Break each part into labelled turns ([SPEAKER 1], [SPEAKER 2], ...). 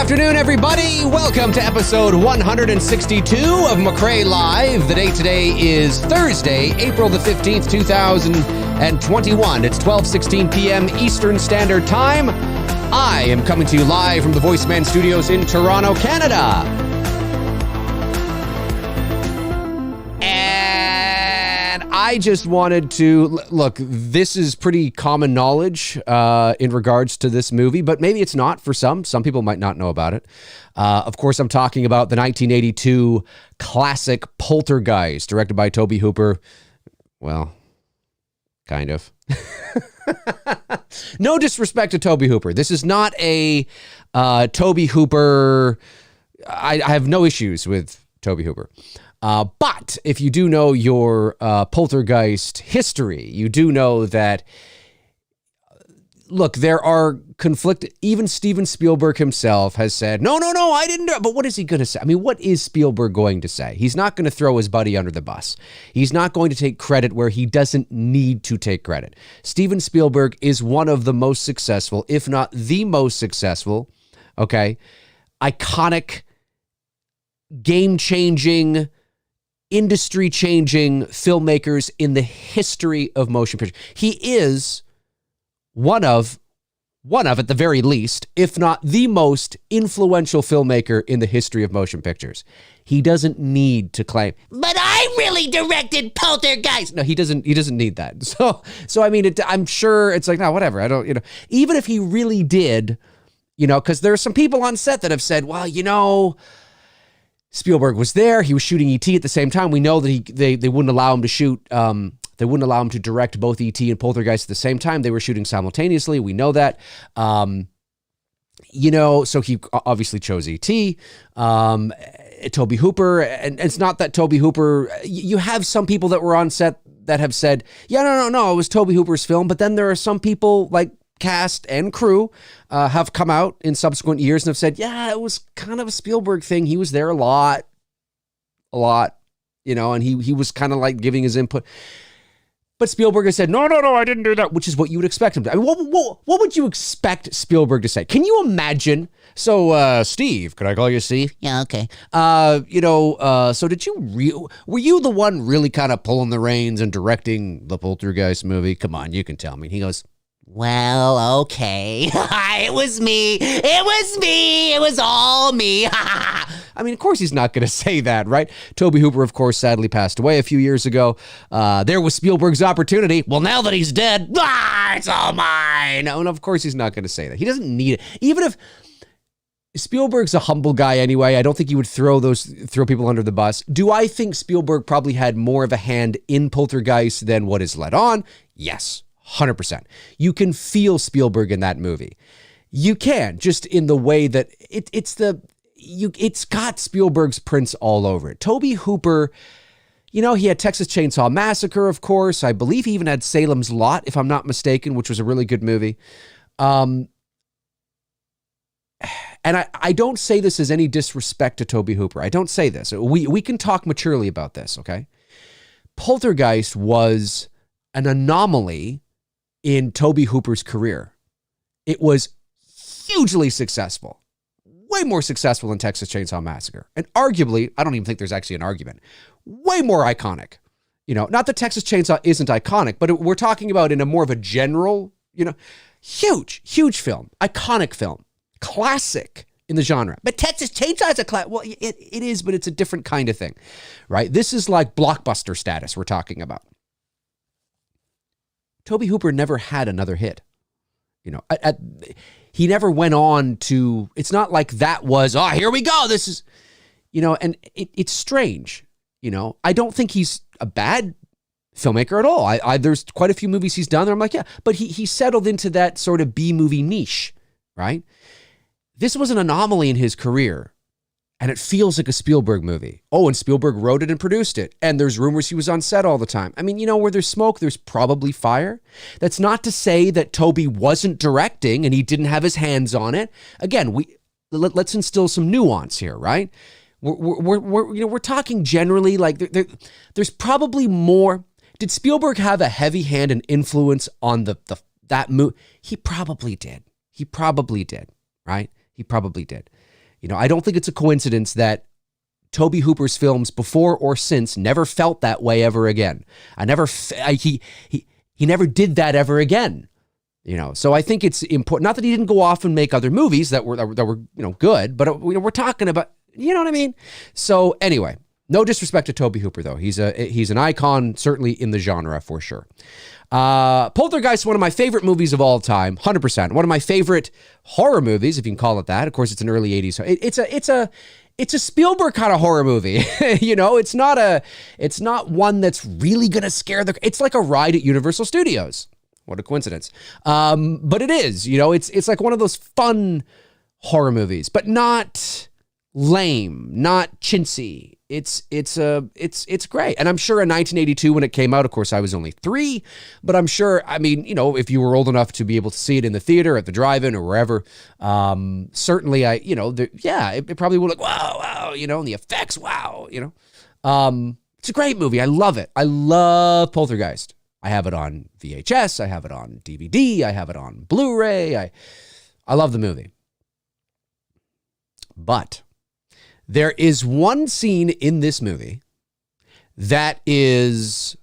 [SPEAKER 1] afternoon, everybody. Welcome to episode 162 of Mcrae Live. The date today is Thursday, April the 15th, 2021. It's 12:16 p.m. Eastern Standard Time. I am coming to you live from the VoiceMann Studios in Toronto, Canada. And I just wanted to, look, this is pretty common knowledge in regards to this movie, but maybe it's not for some. Some people might not know about it. Of course, I'm talking about the 1982 classic Poltergeist, directed by Tobe Hooper. Well, kind of. No disrespect to Tobe Hooper. This is not a Tobe Hooper. I have no issues with Tobe Hooper. But if you do know your Poltergeist history, you do know that, look, there are even Steven Spielberg himself has said, no, I didn't do it. But what is he going to say? I mean, what is Spielberg going to say? He's not going to throw his buddy under the bus. He's not going to take credit where he doesn't need to take credit. Steven Spielberg is one of the most successful, if not the most successful, iconic, game-changing, industry-changing filmmakers in the history of motion pictures. He is one of, at the very least, if not the most influential filmmaker in the history of motion pictures. He doesn't need to claim, but I really directed Poltergeist. No, he doesn't need that. So I mean, I'm sure it's like, no, whatever. I don't, even if he really did, because there are some people on set that have said, well, Spielberg was there. He was shooting E.T. at the same time. We know that they wouldn't allow him to shoot. They wouldn't allow him to direct both E.T. and Poltergeist at the same time. They were shooting simultaneously. We know that. So he obviously chose E.T. Tobe Hooper, and it's not that Tobe Hooper. You have some people that were on set that have said, yeah, no, it was Tobe Hooper's film. But then there are some people like cast and crew have come out in subsequent years and have said, yeah, it was kind of a Spielberg thing. He was there a lot, and he was kind of like giving his input. But Spielberg has said, no, I didn't do that, which is what you would expect him to. I mean, what would you expect Spielberg to say? Can you imagine? So, Steve, could I call you Steve?
[SPEAKER 2] Yeah, okay.
[SPEAKER 1] So were you the one really kind of pulling the reins and directing the Poltergeist movie? Come on, you can tell me. He goes,
[SPEAKER 2] well, okay. It was me. It was all me.
[SPEAKER 1] I mean, of course he's not going to say that, right? Tobe Hooper, of course, sadly passed away a few years ago. There was Spielberg's opportunity. Well, now that he's dead, it's all mine. And of course he's not going to say that. He doesn't need it. Even if Spielberg's a humble guy anyway, I don't think he would throw people under the bus. Do I think Spielberg probably had more of a hand in Poltergeist than what is let on? Yes. 100%. You can feel Spielberg in that movie. You can, just in the way that it's got Spielberg's prints all over it. Tobe Hooper, he had Texas Chainsaw Massacre, of course. I believe he even had Salem's Lot, if I'm not mistaken, which was a really good movie. And I don't say this as any disrespect to Tobe Hooper. I don't say this. We can talk maturely about this, okay? Poltergeist was an anomaly in Tobe Hooper's career. It was hugely successful, way more successful than Texas Chainsaw Massacre. And arguably, I don't even think there's actually an argument, way more iconic. Not that Texas Chainsaw isn't iconic, but we're talking about in a more of a general, huge film, iconic film, classic in the genre. But Texas Chainsaw is a classic. Well, it is, but it's a different kind of thing, right? This is like blockbuster status we're talking about. Tobe Hooper never had another hit. He never went on to, it's not like that was, here we go. This is, and it's strange. I don't think he's a bad filmmaker at all. There's quite a few movies he's done that I'm like, yeah, but he settled into that sort of B movie niche, right? This was an anomaly in his career. And it feels like a Spielberg movie. Oh, and Spielberg wrote it and produced it. And there's rumors he was on set all the time. I mean, where there's smoke, there's probably fire. That's not to say that Tobe wasn't directing and he didn't have his hands on it. Again, let's instill some nuance here, right? We're talking generally like there's probably more. Did Spielberg have a heavy hand and influence on that movie? He probably did. Right? He probably did. I don't think it's a coincidence that Tobe Hooper's films before or since never felt that way ever again. He never did that ever again. So I think it's important. Not that he didn't go off and make other movies that were good, but we're talking about, you know what I mean? So anyway, no disrespect to Tobe Hooper though. He's an icon, certainly in the genre for sure. Poltergeist, one of my favorite movies of all time, 100%. One of my favorite horror movies, if you can call it that. Of course, it's an early 80s. It's a Spielberg kind of horror movie. It's not one that's really going to scare it's like a ride at Universal Studios. What a coincidence. But it is, it's like one of those fun horror movies, but not lame, not chintzy. It's great. And I'm sure in 1982 when it came out, of course, I was only 3, but I'm sure, if you were old enough to be able to see it in the theater, at the drive-in or wherever, certainly it probably would wow, and the effects, wow, it's a great movie. I love it. I love Poltergeist. I have it on VHS. I have it on DVD. I have it on Blu-ray. I love the movie. But there is one scene in this movie that is,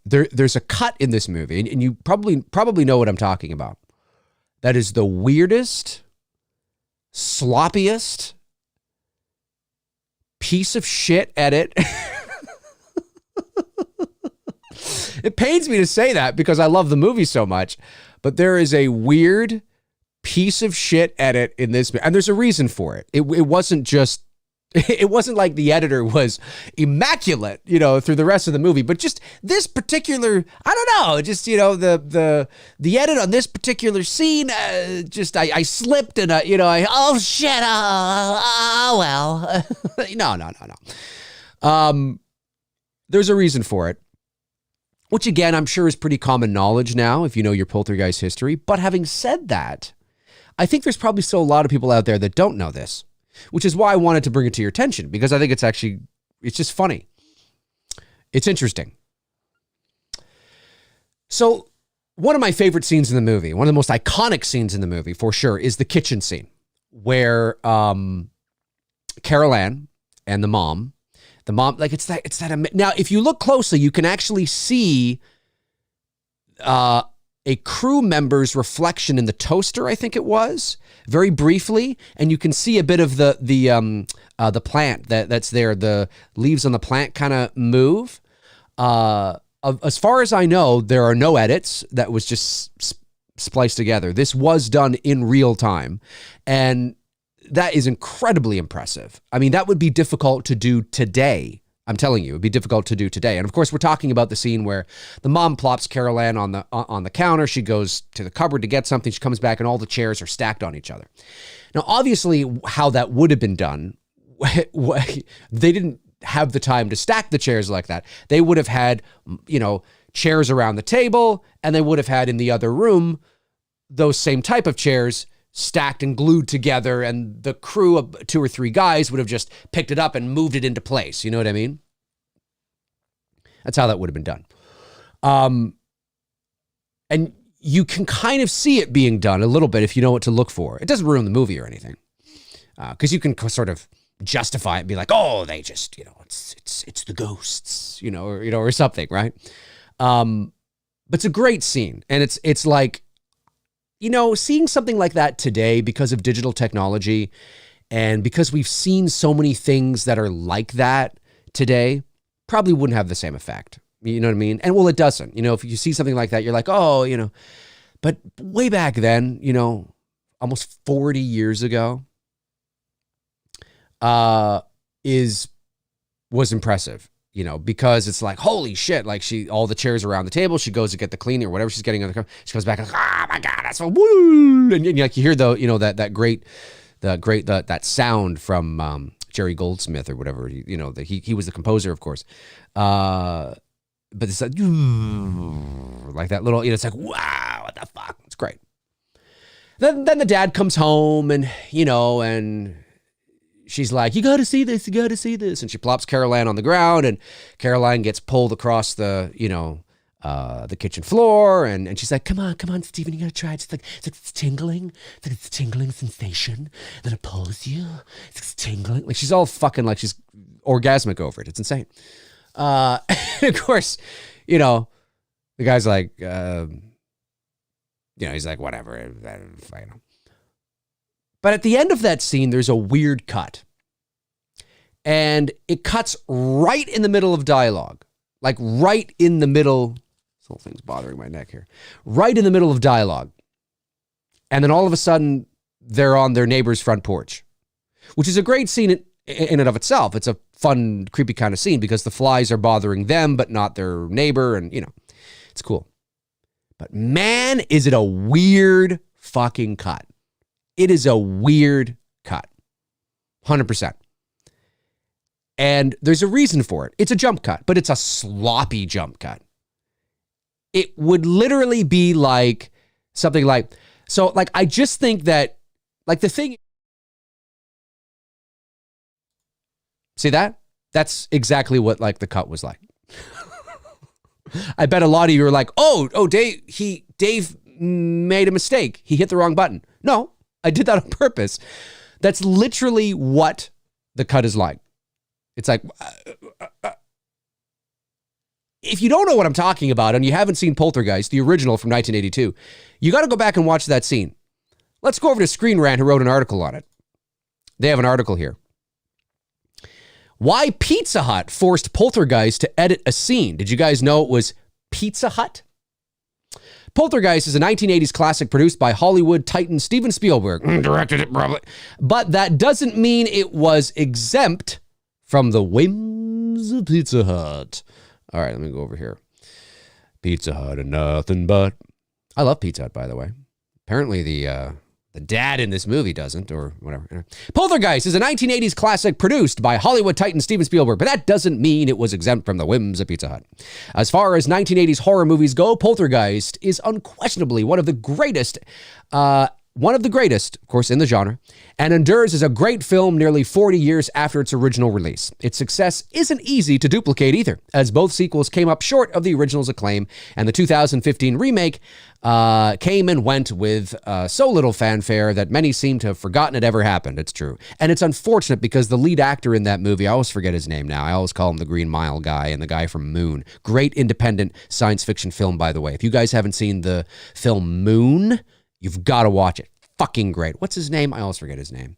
[SPEAKER 1] there's a cut in this movie, and you probably know what I'm talking about. That is the weirdest, sloppiest piece of shit edit. It pains me to say that because I love the movie so much, but there is a weird piece of shit edit in this, and there's a reason for it. It wasn't like the editor was immaculate, through the rest of the movie, but just this particular, I don't know, just, the edit on this particular scene, I slipped and, oh shit, well, no. There's a reason for it, which again, I'm sure is pretty common knowledge now if you know your Poltergeist history. But having said that, I think there's probably still a lot of people out there that don't know this, which is why I wanted to bring it to your attention, because I think it's just funny. It's interesting. So one of my favorite scenes in the movie, one of the most iconic scenes in the movie for sure, is the kitchen scene where Carol Ann and the mom, like it's that. Now, if you look closely, you can actually see a crew member's reflection in the toaster, I think it was, very briefly, and you can see a bit of the plant that's there. The leaves on the plant kind of move. As far as I know, there are no edits. That was just spliced together. This was done in real time, and that is incredibly impressive. I mean, that would be difficult to do today. I'm telling you, it'd be difficult to do today. And of course, we're talking about the scene where the mom plops Carol Ann on the counter. She goes to the cupboard to get something. She comes back and all the chairs are stacked on each other. Now, obviously, how that would have been done, they didn't have the time to stack the chairs like that. They would have had, chairs around the table, and they would have had in the other room those same type of chairs stacked and glued together, and the crew of 2 or 3 guys would have just picked it up and moved it into place. You know what I mean? That's how that would have been done. And you can kind of see it being done a little bit if you know what to look for. It doesn't ruin the movie or anything, because you can sort of justify it and be like, oh, they just, it's the ghosts, or something, right? But it's a great scene, and it's like, seeing something like that today because of digital technology and because we've seen so many things that are like that today, probably wouldn't have the same effect. You know what I mean? And well, it doesn't. If you see something like that, you're like, oh, but way back then, almost 40 years ago, was impressive. Because it's like, holy shit, like all the chairs around the table, she goes to get the cleaning or whatever she's getting on the car. She comes back and, oh my God, that's so woo. And you hear that sound from Jerry Goldsmith or whatever, he was the composer, of course. But it's like that little, it's like, wow, what the fuck? It's great. Then the dad comes home and she's like, you got to see this, you got to see this. And she plops Carol Ann on the ground, and Carol Ann gets pulled across the, the kitchen floor, and she's like, come on, Steven, you gotta try it. It's tingling. It's a tingling sensation. Then it pulls you. It's tingling. Like she's all fucking like she's orgasmic over it. It's insane. And of course, the guy's like, he's like, whatever. But at the end of that scene, there's a weird cut. And it cuts right in the middle of dialogue. Like right in the middle. This whole thing's bothering my neck here. Right in the middle of dialogue. And then all of a sudden, they're on their neighbor's front porch. Which is a great scene in and of itself. It's a fun, creepy kind of scene because the flies are bothering them, but not their neighbor. And, it's cool. But man, is it a weird fucking cut. It is a weird cut. 100%. And there's a reason for it. It's a jump cut, but it's a sloppy jump cut. It would literally be like something like, I just think that, like the thing. See that? That's exactly what like the cut was like. I bet a lot of you are like, oh, Dave made a mistake. He hit the wrong button. No, I did that on purpose. That's literally what the cut is like. It's like, if you don't know what I'm talking about and you haven't seen Poltergeist, the original from 1982, you got to go back and watch that scene. Let's go over to Screen Rant, who wrote an article on it. They have an article here. Why Pizza Hut forced Poltergeist to edit a scene. Did you guys know it was Pizza Hut? Poltergeist is a 1980s classic produced by Hollywood titan Steven Spielberg. Directed it probably. But that doesn't mean it was exempt from the whims of Pizza Hut. All right, let me go over here. Pizza Hut and nothing but. I love Pizza Hut, by the way. Apparently the dad in this movie doesn't, or whatever. Poltergeist is a 1980s classic produced by Hollywood titan Steven Spielberg, but that doesn't mean it was exempt from the whims of Pizza Hut. As far as 1980s horror movies go, Poltergeist is unquestionably one of the greatest, of course, in the genre, and endures as a great film nearly 40 years after its original release. Its success isn't easy to duplicate either, as both sequels came up short of the original's acclaim, and the 2015 remake came and went with so little fanfare that many seem to have forgotten it ever happened. It's true. And it's unfortunate because the lead actor in that movie, I always forget his name now. I always call him the Green Mile guy and the guy from Moon. Great independent science fiction film, by the way. If you guys haven't seen the film Moon, you've got to watch it. Fucking great. What's his name? I always forget his name.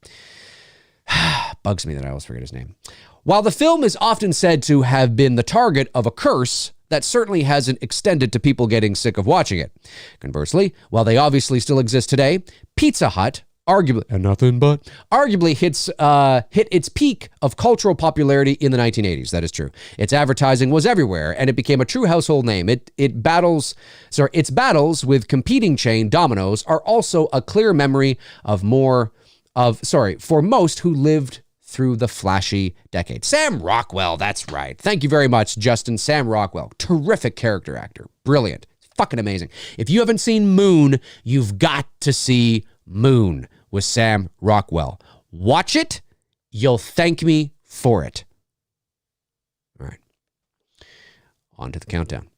[SPEAKER 1] Bugs me that I always forget his name. While the film is often said to have been the target of a curse, that certainly hasn't extended to people getting sick of watching it. Conversely, while they obviously still exist today, Pizza Hut, arguably hit its peak of cultural popularity in the 1980s. That is true. Its advertising was everywhere, and it became a true household name. Its battles with competing chain Domino's are also a clear memory for most who lived through the flashy decade. Sam Rockwell, that's right. Thank you very much, Justin. Sam Rockwell, terrific character actor, brilliant, fucking amazing. If you haven't seen Moon, you've got to see Moon with Sam Rockwell. Watch it. You'll thank me for it. All right. On to the countdown.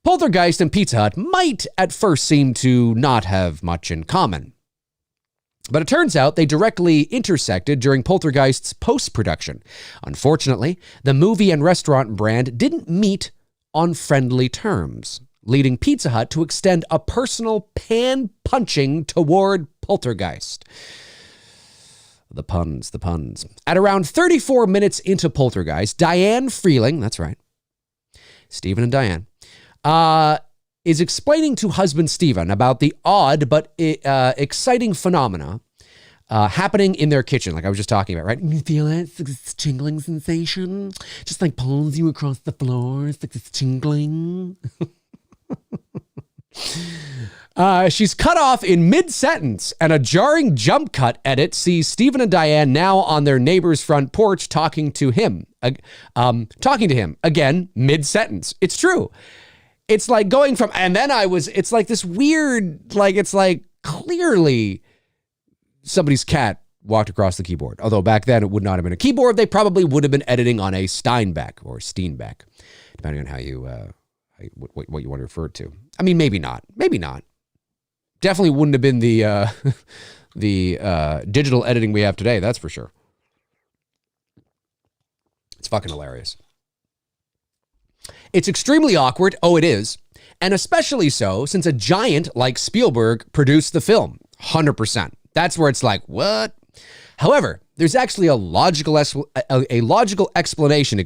[SPEAKER 1] Poltergeist and Pizza Hut might at first seem to not have much in common. But it turns out they directly intersected during Poltergeist's post-production. Unfortunately, the movie and restaurant brand didn't meet on friendly terms, leading Pizza Hut to extend a personal pan-punching toward Poltergeist. The puns. At around 34 minutes into Poltergeist, Diane Freeling, that's right, Stephen and Diane, is explaining to husband Stephen about the odd but exciting phenomena happening in their kitchen, like I was just talking about, right? You feel it? It's like this tingling sensation. Just like pulls you across the floor. It's like this tingling. She's cut off in mid-sentence, and a jarring jump cut edit sees Stephen and Diane now on their neighbor's front porch talking to him. Again, mid-sentence. It's true. It's like going from, it's like this weird, like, it's like clearly somebody's cat walked across the keyboard. Although back then it would not have been a keyboard. They probably would have been editing on a Steinbeck or Steinbeck, depending on how you what you want to refer to. I mean, maybe not. Maybe not. Definitely wouldn't have been the digital editing we have today. That's for sure. It's fucking hilarious. It's extremely awkward. Oh, it is. And especially so since a giant like Spielberg produced the film. 100%. That's where it's like, what? However, there's actually a logical explanation,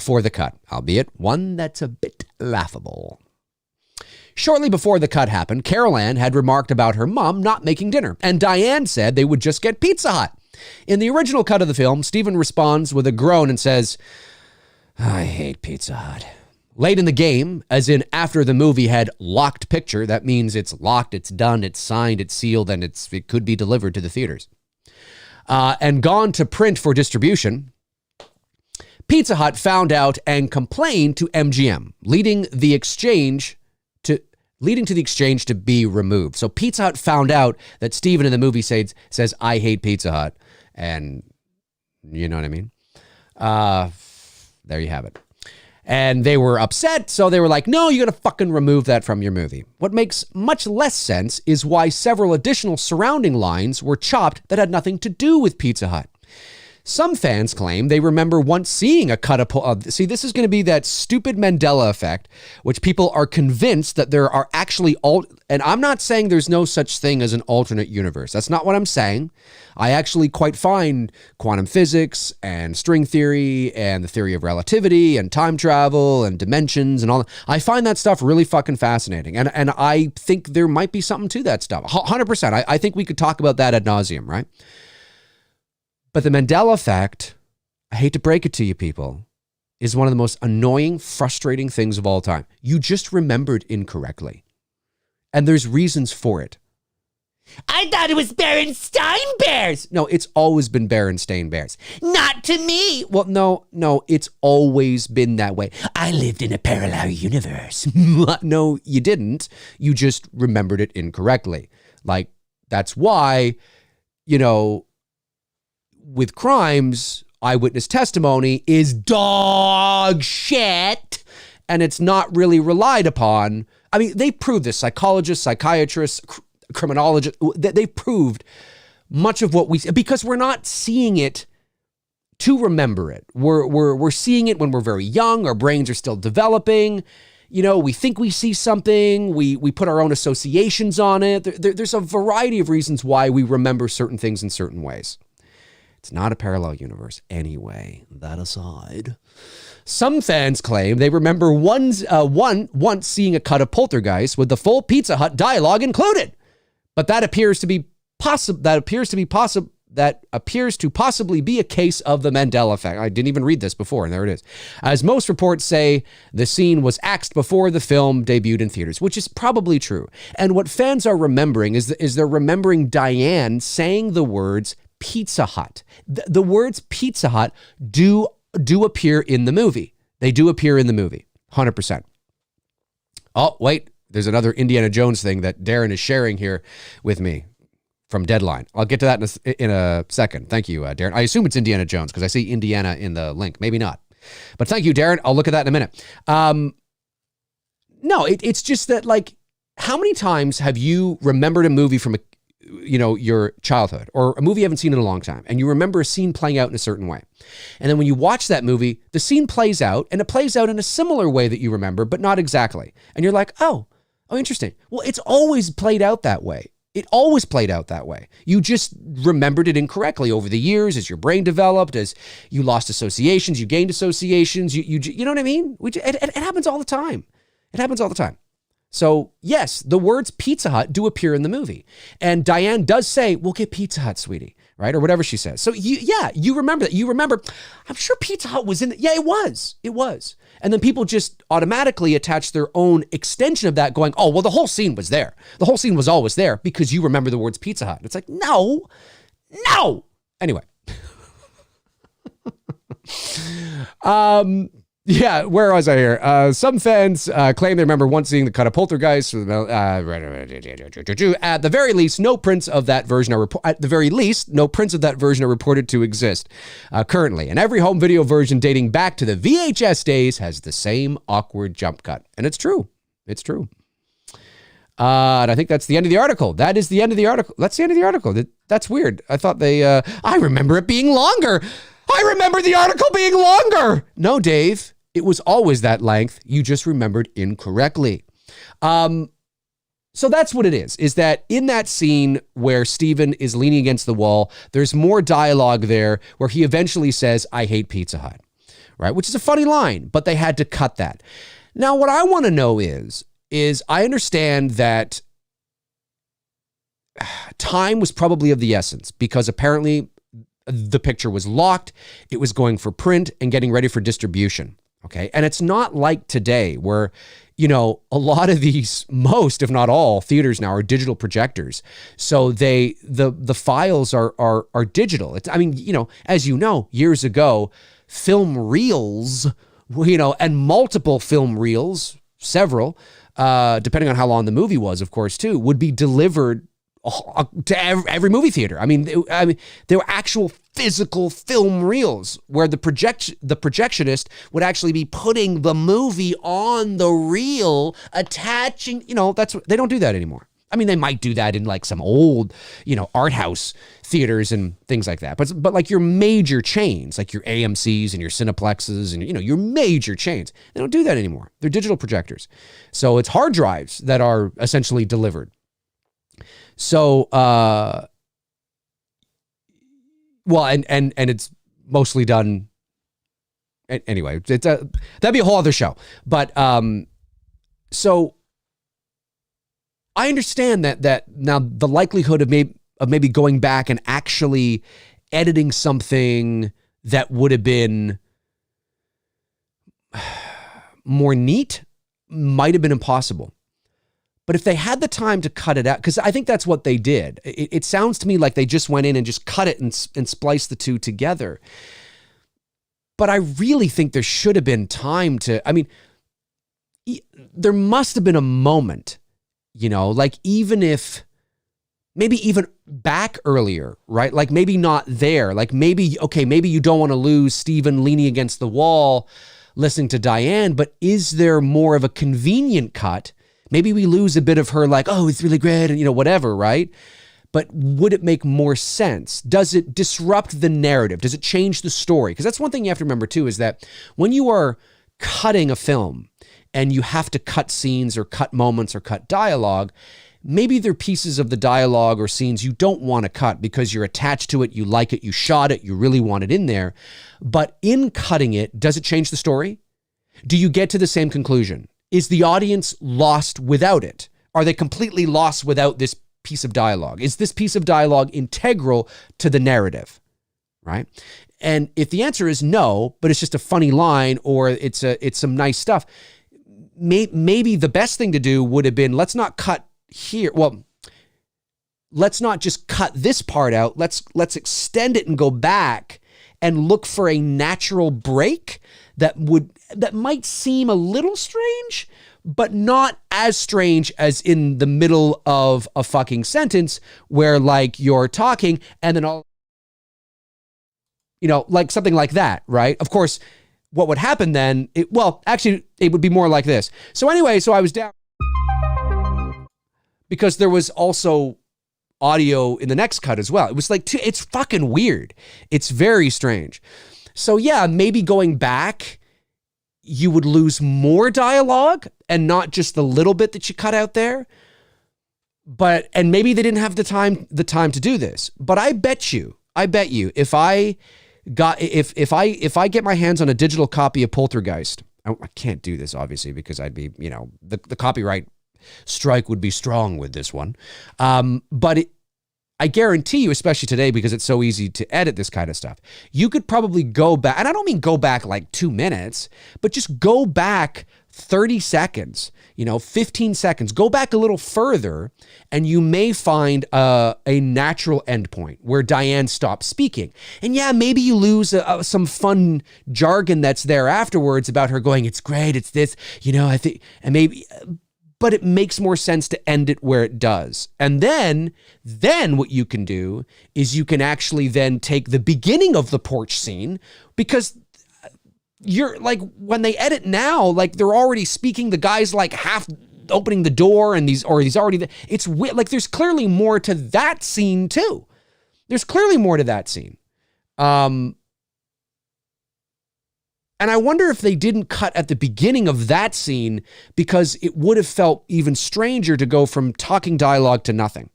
[SPEAKER 1] for the cut, albeit one that's a bit laughable. Shortly before the cut happened, Carol Ann had remarked about her mom not making dinner, and Diane said they would just get Pizza Hut. In the original cut of the film, Stephen responds with a groan and says, I hate Pizza Hut. Late in the game, as in after the movie had locked picture, that means it's locked, it's done, it's signed, it's sealed, and it could be delivered to the theaters. And gone to print for distribution, Pizza Hut found out and complained to MGM, leading to the exchange to be removed. So Pizza Hut found out that Steven in the movie says, I hate Pizza Hut. And you know what I mean? There you have it. And they were upset, so they were like, no, you gotta fucking remove that from your movie. What makes much less sense is why several additional surrounding lines were chopped that had nothing to do with Pizza Hut. Some fans claim they remember once seeing a cut of... See, this is going to be that stupid Mandela effect, which people are convinced that there are actually... And I'm not saying there's no such thing as an alternate universe. That's not what I'm saying. I actually quite find quantum physics and string theory and the theory of relativity and time travel and dimensions and all that. I find that stuff really fucking fascinating. And I think there might be something to that stuff. 100%. I think we could talk about that ad nauseum, right? But the Mandela effect, I hate to break it to you people, is one of the most annoying, frustrating things of all time. You just remembered incorrectly. And there's reasons for it.
[SPEAKER 2] I thought it was Berenstain Bears.
[SPEAKER 1] No, it's always been Berenstain Bears.
[SPEAKER 2] Not to me.
[SPEAKER 1] Well, no, it's always been that way.
[SPEAKER 2] I lived in a parallel universe.
[SPEAKER 1] No, you didn't. You just remembered it incorrectly. Like, that's why, with crimes, eyewitness testimony is dog shit, and it's not really relied upon. I mean, they proved this. Psychologists, psychiatrists, criminologists, they've proved much of what we see because we're not seeing it to remember it. We're seeing it when we're very young. Our brains are still developing. We think we see something. We put our own associations on it. There's a variety of reasons why we remember certain things in certain ways. It's not a parallel universe. Anyway, that aside, some fans claim they remember once seeing a cut of Poltergeist with the full Pizza Hut dialogue included. But that appears to possibly be a case of the Mandela effect. I didn't even read this before, and there it is. As most reports say, the scene was axed before the film debuted in theaters, which is probably true. And what fans are remembering is they're remembering Diane saying the words Pizza Hut. The words Pizza Hut do appear in the movie. They do appear in the movie, 100%. Oh, wait, there's another Indiana Jones thing that Darren is sharing here with me from Deadline. I'll get to that in a second. Thank you, Darren. I assume it's Indiana Jones because I see Indiana in the link. Maybe not. But thank you, Darren. I'll look at that in a minute. No, it's just that, like, how many times have you remembered a movie from your childhood or a movie you haven't seen in a long time, and you remember a scene playing out in a certain way. And then when you watch that movie, the scene plays out, and it plays out in a similar way that you remember, but not exactly. And you're like, oh, interesting. Well, it's always played out that way. It always played out that way. You just remembered it incorrectly over the years as your brain developed, as you lost associations, you gained associations. You know what I mean? It happens all the time. It happens all the time. So, yes, the words Pizza Hut do appear in the movie. And Diane does say, we'll get Pizza Hut, sweetie, right? Or whatever she says. So, you remember that. You remember, I'm sure Pizza Hut was in it. Yeah, it was. It was. And then people just automatically attach their own extension of that going, oh, well, the whole scene was there. The whole scene was always there because you remember the words Pizza Hut. It's like, no. Anyway. Yeah, where was I here? Some fans claim they remember once seeing the cut of Poltergeist. At the very least, no prints of that version are reported to exist currently. And every home video version dating back to the VHS days has the same awkward jump cut. And it's true. It's true. And I think that's the end of the article. That is the end of the article. That's the end of the article. That's weird. I thought I remember it being longer. I remember the article being longer. No, Dave. It was always that length. You just remembered incorrectly. So that's what it is that in that scene where Steven is leaning against the wall, there's more dialogue there where he eventually says, I hate Pizza Hut, right? Which is a funny line, but they had to cut that. Now, what I want to know is I understand that time was probably of the essence because apparently the picture was locked. It was going for print and getting ready for distribution. Okay. And it's not like today where, a lot of these, most, if not all, theaters now are digital projectors. So the files are digital. As you know, years ago, film reels, and multiple film reels, several, depending on how long the movie was, of course, too, would be delivered to every movie theater. There were actual physical film reels where the projectionist would actually be putting the movie on the reel, attaching, they don't do that anymore. They might do that in like some old, art house theaters and things like that. But like your major chains, like your AMCs and your Cineplexes and, your major chains, they don't do that anymore. They're digital projectors. So it's hard drives that are essentially delivered. So, and it's mostly done. Anyway, that'd be a whole other show. But, so I understand that now the likelihood of maybe going back and actually editing something that would have been more neat might have been impossible. But if they had the time to cut it out, because I think that's what they did. It sounds to me like they just went in and just cut it and spliced the two together. But I really think there should have been time to, there must have been a moment, like maybe even back earlier, right? Like maybe not there. Like maybe you don't want to lose Steven leaning against the wall, listening to Diane, but is there more of a convenient cut? Maybe we lose a bit of her like, oh, it's really great and, whatever, right? But would it make more sense? Does it disrupt the narrative? Does it change the story? Because that's one thing you have to remember too, is that when you are cutting a film and you have to cut scenes or cut moments or cut dialogue, maybe there are pieces of the dialogue or scenes you don't want to cut because you're attached to it, you like it, you shot it, you really want it in there. But in cutting it, does it change the story? Do you get to the same conclusion? Is the audience lost without it? Are they completely lost without this piece of dialogue? Is this piece of dialogue integral to the narrative, right? And if the answer is no, but it's just a funny line or it's some nice stuff, maybe the best thing to do would have been, let's not cut here. Well, let's not just cut this part out. Let's extend it and go back and look for a natural break that might seem a little strange, but not as strange as in the middle of a fucking sentence where like you're talking and then all, like something like that, right? Of course, what would happen then, it would be more like this. So anyway, I was down because there was also audio in the next cut as well. It was like, it's fucking weird. It's very strange. So yeah, maybe going back, you would lose more dialogue and not just the little bit that you cut out there. And maybe they didn't have the time to do this. But I bet you, if I get my hands on a digital copy of Poltergeist, I can't do this obviously because I'd be, the copyright strike would be strong with this one. But I guarantee you, especially today, because it's so easy to edit this kind of stuff, you could probably go back, and I don't mean go back like 2 minutes, but just go back 30 seconds, 15 seconds. Go back a little further and you may find a natural endpoint where Diane stops speaking. And yeah, maybe you lose some fun jargon that's there afterwards about her going, it's great, it's this, I think, and maybe, but it makes more sense to end it where it does. And then what you can do is you can actually then take the beginning of the porch scene, because you're like, when they edit now, like they're already speaking, the guy's like half opening the door and he's already, it's like, there's clearly more to that scene too. There's clearly more to that scene. And I wonder if they didn't cut at the beginning of that scene because it would have felt even stranger to go from talking dialogue to nothing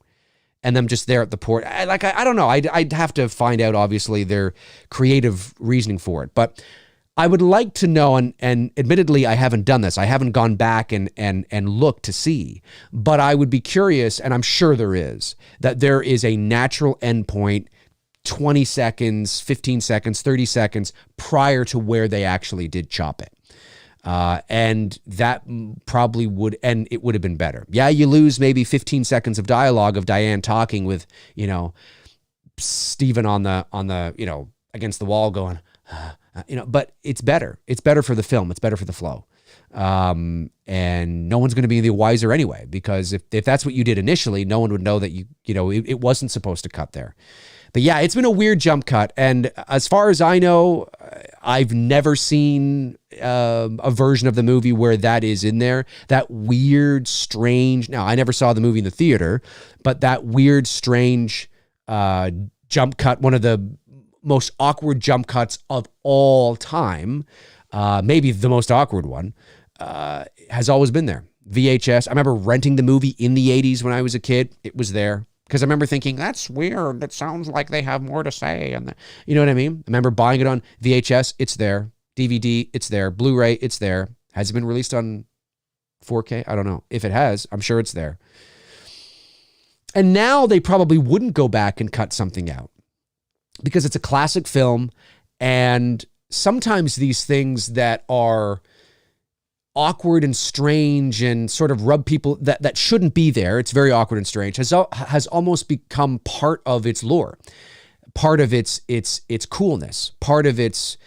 [SPEAKER 1] and them just there at the port. I don't know. I'd have to find out, obviously, their creative reasoning for it. But I would like to know, and admittedly, I haven't done this. I haven't gone back and looked to see, but I would be curious, and I'm sure there is, that there is a natural endpoint 20 seconds, 15 seconds, 30 seconds prior to where they actually did chop it. And that probably would, and it would have been better. Yeah, you lose maybe 15 seconds of dialogue of Diane talking with, Stephen on the, against the wall going, but it's better. It's better for the film. It's better for the flow. And no one's going to be the wiser anyway, because if that's what you did initially, no one would know that it wasn't supposed to cut there. But yeah, it's been a weird jump cut. And as far as I know, I've never seen a version of the movie where that is in there. That weird, strange, now I never saw the movie in the theater, but that weird, strange jump cut, one of the most awkward jump cuts of all time, maybe the most awkward one, has always been there. VHS. I remember renting the movie in the 80s when I was a kid. It was there. Because I remember thinking, that's weird. That sounds like they have more to say. And you know what I mean? I remember buying it on VHS. It's there. DVD. It's there. Blu-ray. It's there. Has it been released on 4K? I don't know. If it has, I'm sure it's there. And now they probably wouldn't go back and cut something out because it's a classic film. And sometimes these things that are awkward and strange and sort of rub people that shouldn't be there, it's very awkward and strange, has almost become part of its lore, part of its coolness, part of its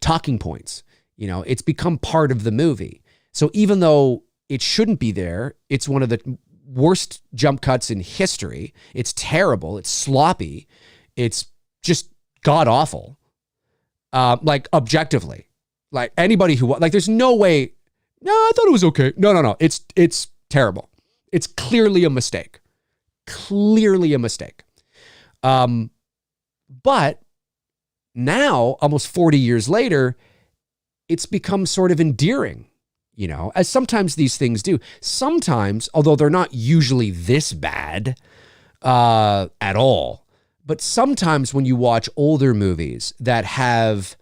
[SPEAKER 1] talking points. It's become part of the movie. So even though it shouldn't be there, it's one of the worst jump cuts in history. It's terrible. It's sloppy. It's just god awful. Like objectively. Like anybody who, like, there's no way. No, I thought it was okay. No. It's terrible. It's clearly a mistake. Clearly a mistake. But now, almost 40 years later, it's become sort of endearing, as sometimes these things do. Sometimes, although they're not usually this bad at all, but sometimes when you watch older movies that have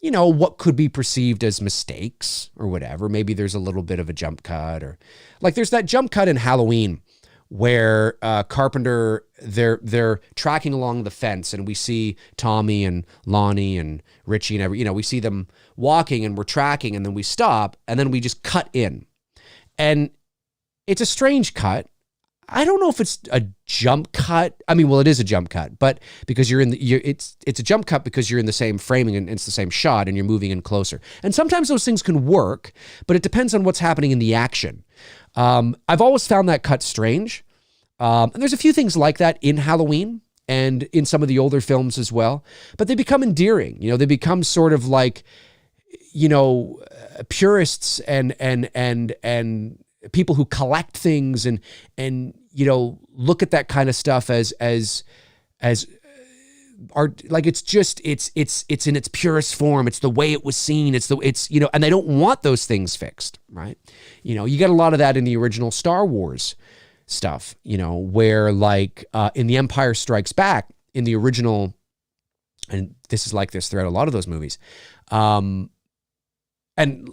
[SPEAKER 1] what could be perceived as mistakes or whatever. Maybe there's a little bit of a jump cut, or like there's that jump cut in Halloween where Carpenter, they're tracking along the fence and we see Tommy and Lonnie and Richie and we see them walking and we're tracking and then we stop and then we just cut in. And it's a strange cut. I don't know if it's a jump cut. I mean, well, it is a jump cut, but because it's a jump cut because you're in the same framing and it's the same shot and you're moving in closer. And sometimes those things can work, but it depends on what's happening in the action. I've always found that cut strange. And there's a few things like that in Halloween and in some of the older films as well, but they become endearing. They become sort of like, purists and people who collect things and look at that kind of stuff as art. Like it's in its purest form. It's the way it was seen. And they don't want those things fixed, right? You get a lot of that in the original Star Wars stuff, where like in The Empire Strikes Back, in the original, and this is like this throughout a lot of those movies. And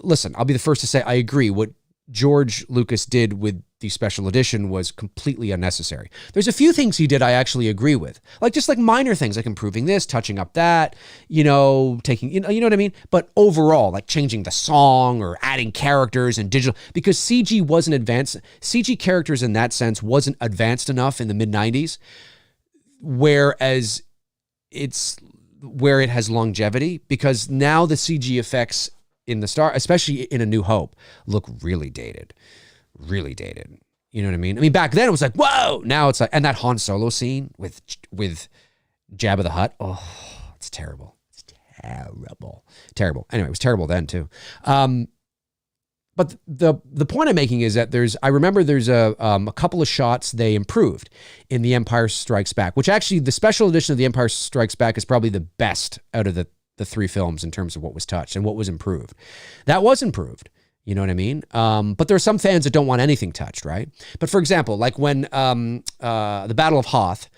[SPEAKER 1] listen, I'll be the first to say I agree. What George Lucas did with the special edition was completely unnecessary. There's a few things he did I actually agree with, like just like minor things like improving this, touching up that, taking, you know what I mean? But overall, like changing the song or adding characters and digital, because CG wasn't advanced. CG characters in that sense wasn't advanced enough in the mid 90s, whereas it's where it has longevity, because now the CG effects in the Star, especially in A New Hope, look really dated. Really dated. You know what I mean? I mean, back then it was like, whoa! Now it's like, and that Han Solo scene with Jabba the Hutt. Oh, it's terrible. It's terrible. Terrible. Anyway, it was terrible then too. But the point I'm making is that I remember there's a couple of shots they improved in The Empire Strikes Back, which actually the special edition of The Empire Strikes Back is probably the best out of the three films in terms of what was touched and what was improved. That was improved. You know what I mean? But there are some fans that don't want anything touched, right? But for example, like when the Battle of Hoth,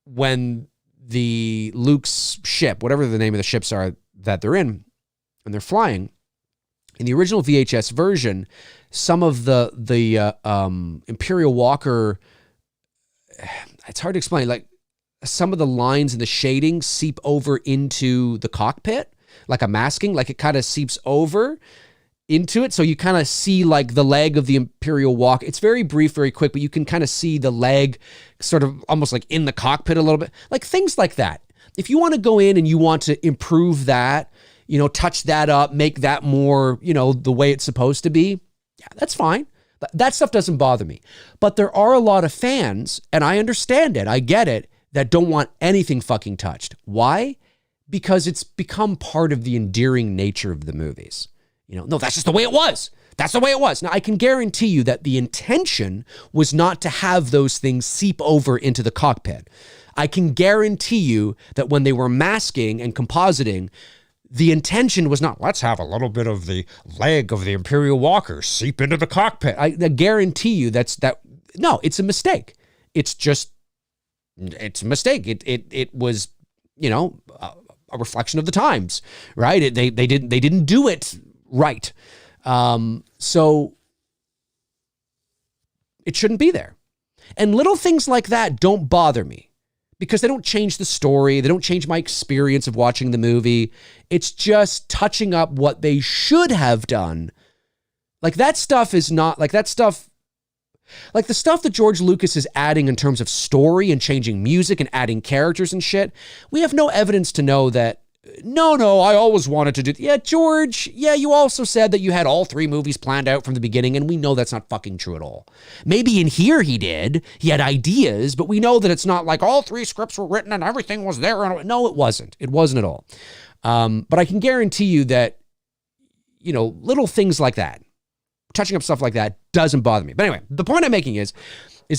[SPEAKER 1] when the Luke's ship, whatever the name of the ships are that they're in, and they're flying, in the original VHS version, some of the Imperial Walker, it's hard to explain, like some of the lines and the shading seep over into the cockpit, like a masking, like it kind of seeps over into it. So you kind of see like the leg of the Imperial Walk. It's very brief, very quick, but you can kind of see the leg sort of almost like in the cockpit a little bit, like things like that. If you want to go in and you want to improve that, touch that up, make that more, the way it's supposed to be, yeah, that's fine. That stuff doesn't bother me. But there are a lot of fans, and I understand it, I get it, that don't want anything fucking touched. Why? Because it's become part of the endearing nature of the movies. No, that's just the way it was. That's the way it was. Now, I can guarantee you that the intention was not to have those things seep over into the cockpit. I can guarantee you that when they were masking and compositing, the intention was not, let's have a little bit of the leg of the Imperial Walker seep into the cockpit. I guarantee you no, it's a mistake. It's a mistake. It was, a reflection of the times, right? They didn't do it right. So it shouldn't be there. And little things like that don't bother me because they don't change the story. They don't change my experience of watching the movie. It's just touching up what they should have done. Like that stuff is not like that stuff. Like the stuff that George Lucas is adding in terms of story and changing music and adding characters and shit, we have no evidence to know that, no, I always wanted to do. Yeah, George, you also said that you had all three movies planned out from the beginning, and we know that's not fucking true at all. Maybe in here he did. He had ideas, but we know that it's not like all three scripts were written and everything was there. No, it wasn't. It wasn't at all. But I can guarantee you that, little things like that, touching up stuff like that doesn't bother me. But anyway, the point I'm making is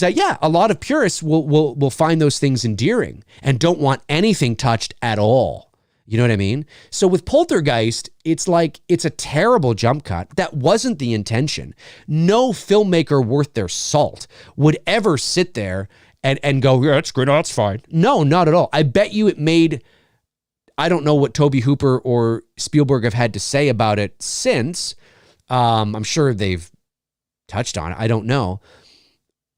[SPEAKER 1] that, yeah, a lot of purists will find those things endearing and don't want anything touched at all. You know what I mean? So with Poltergeist, it's like, it's a terrible jump cut. That wasn't the intention. No filmmaker worth their salt would ever sit there and go, yeah, that's good, that's fine. No, not at all. I bet you it made, I don't know what Tobe Hooper or Spielberg have had to say about it since. I'm sure they've touched on it. I don't know.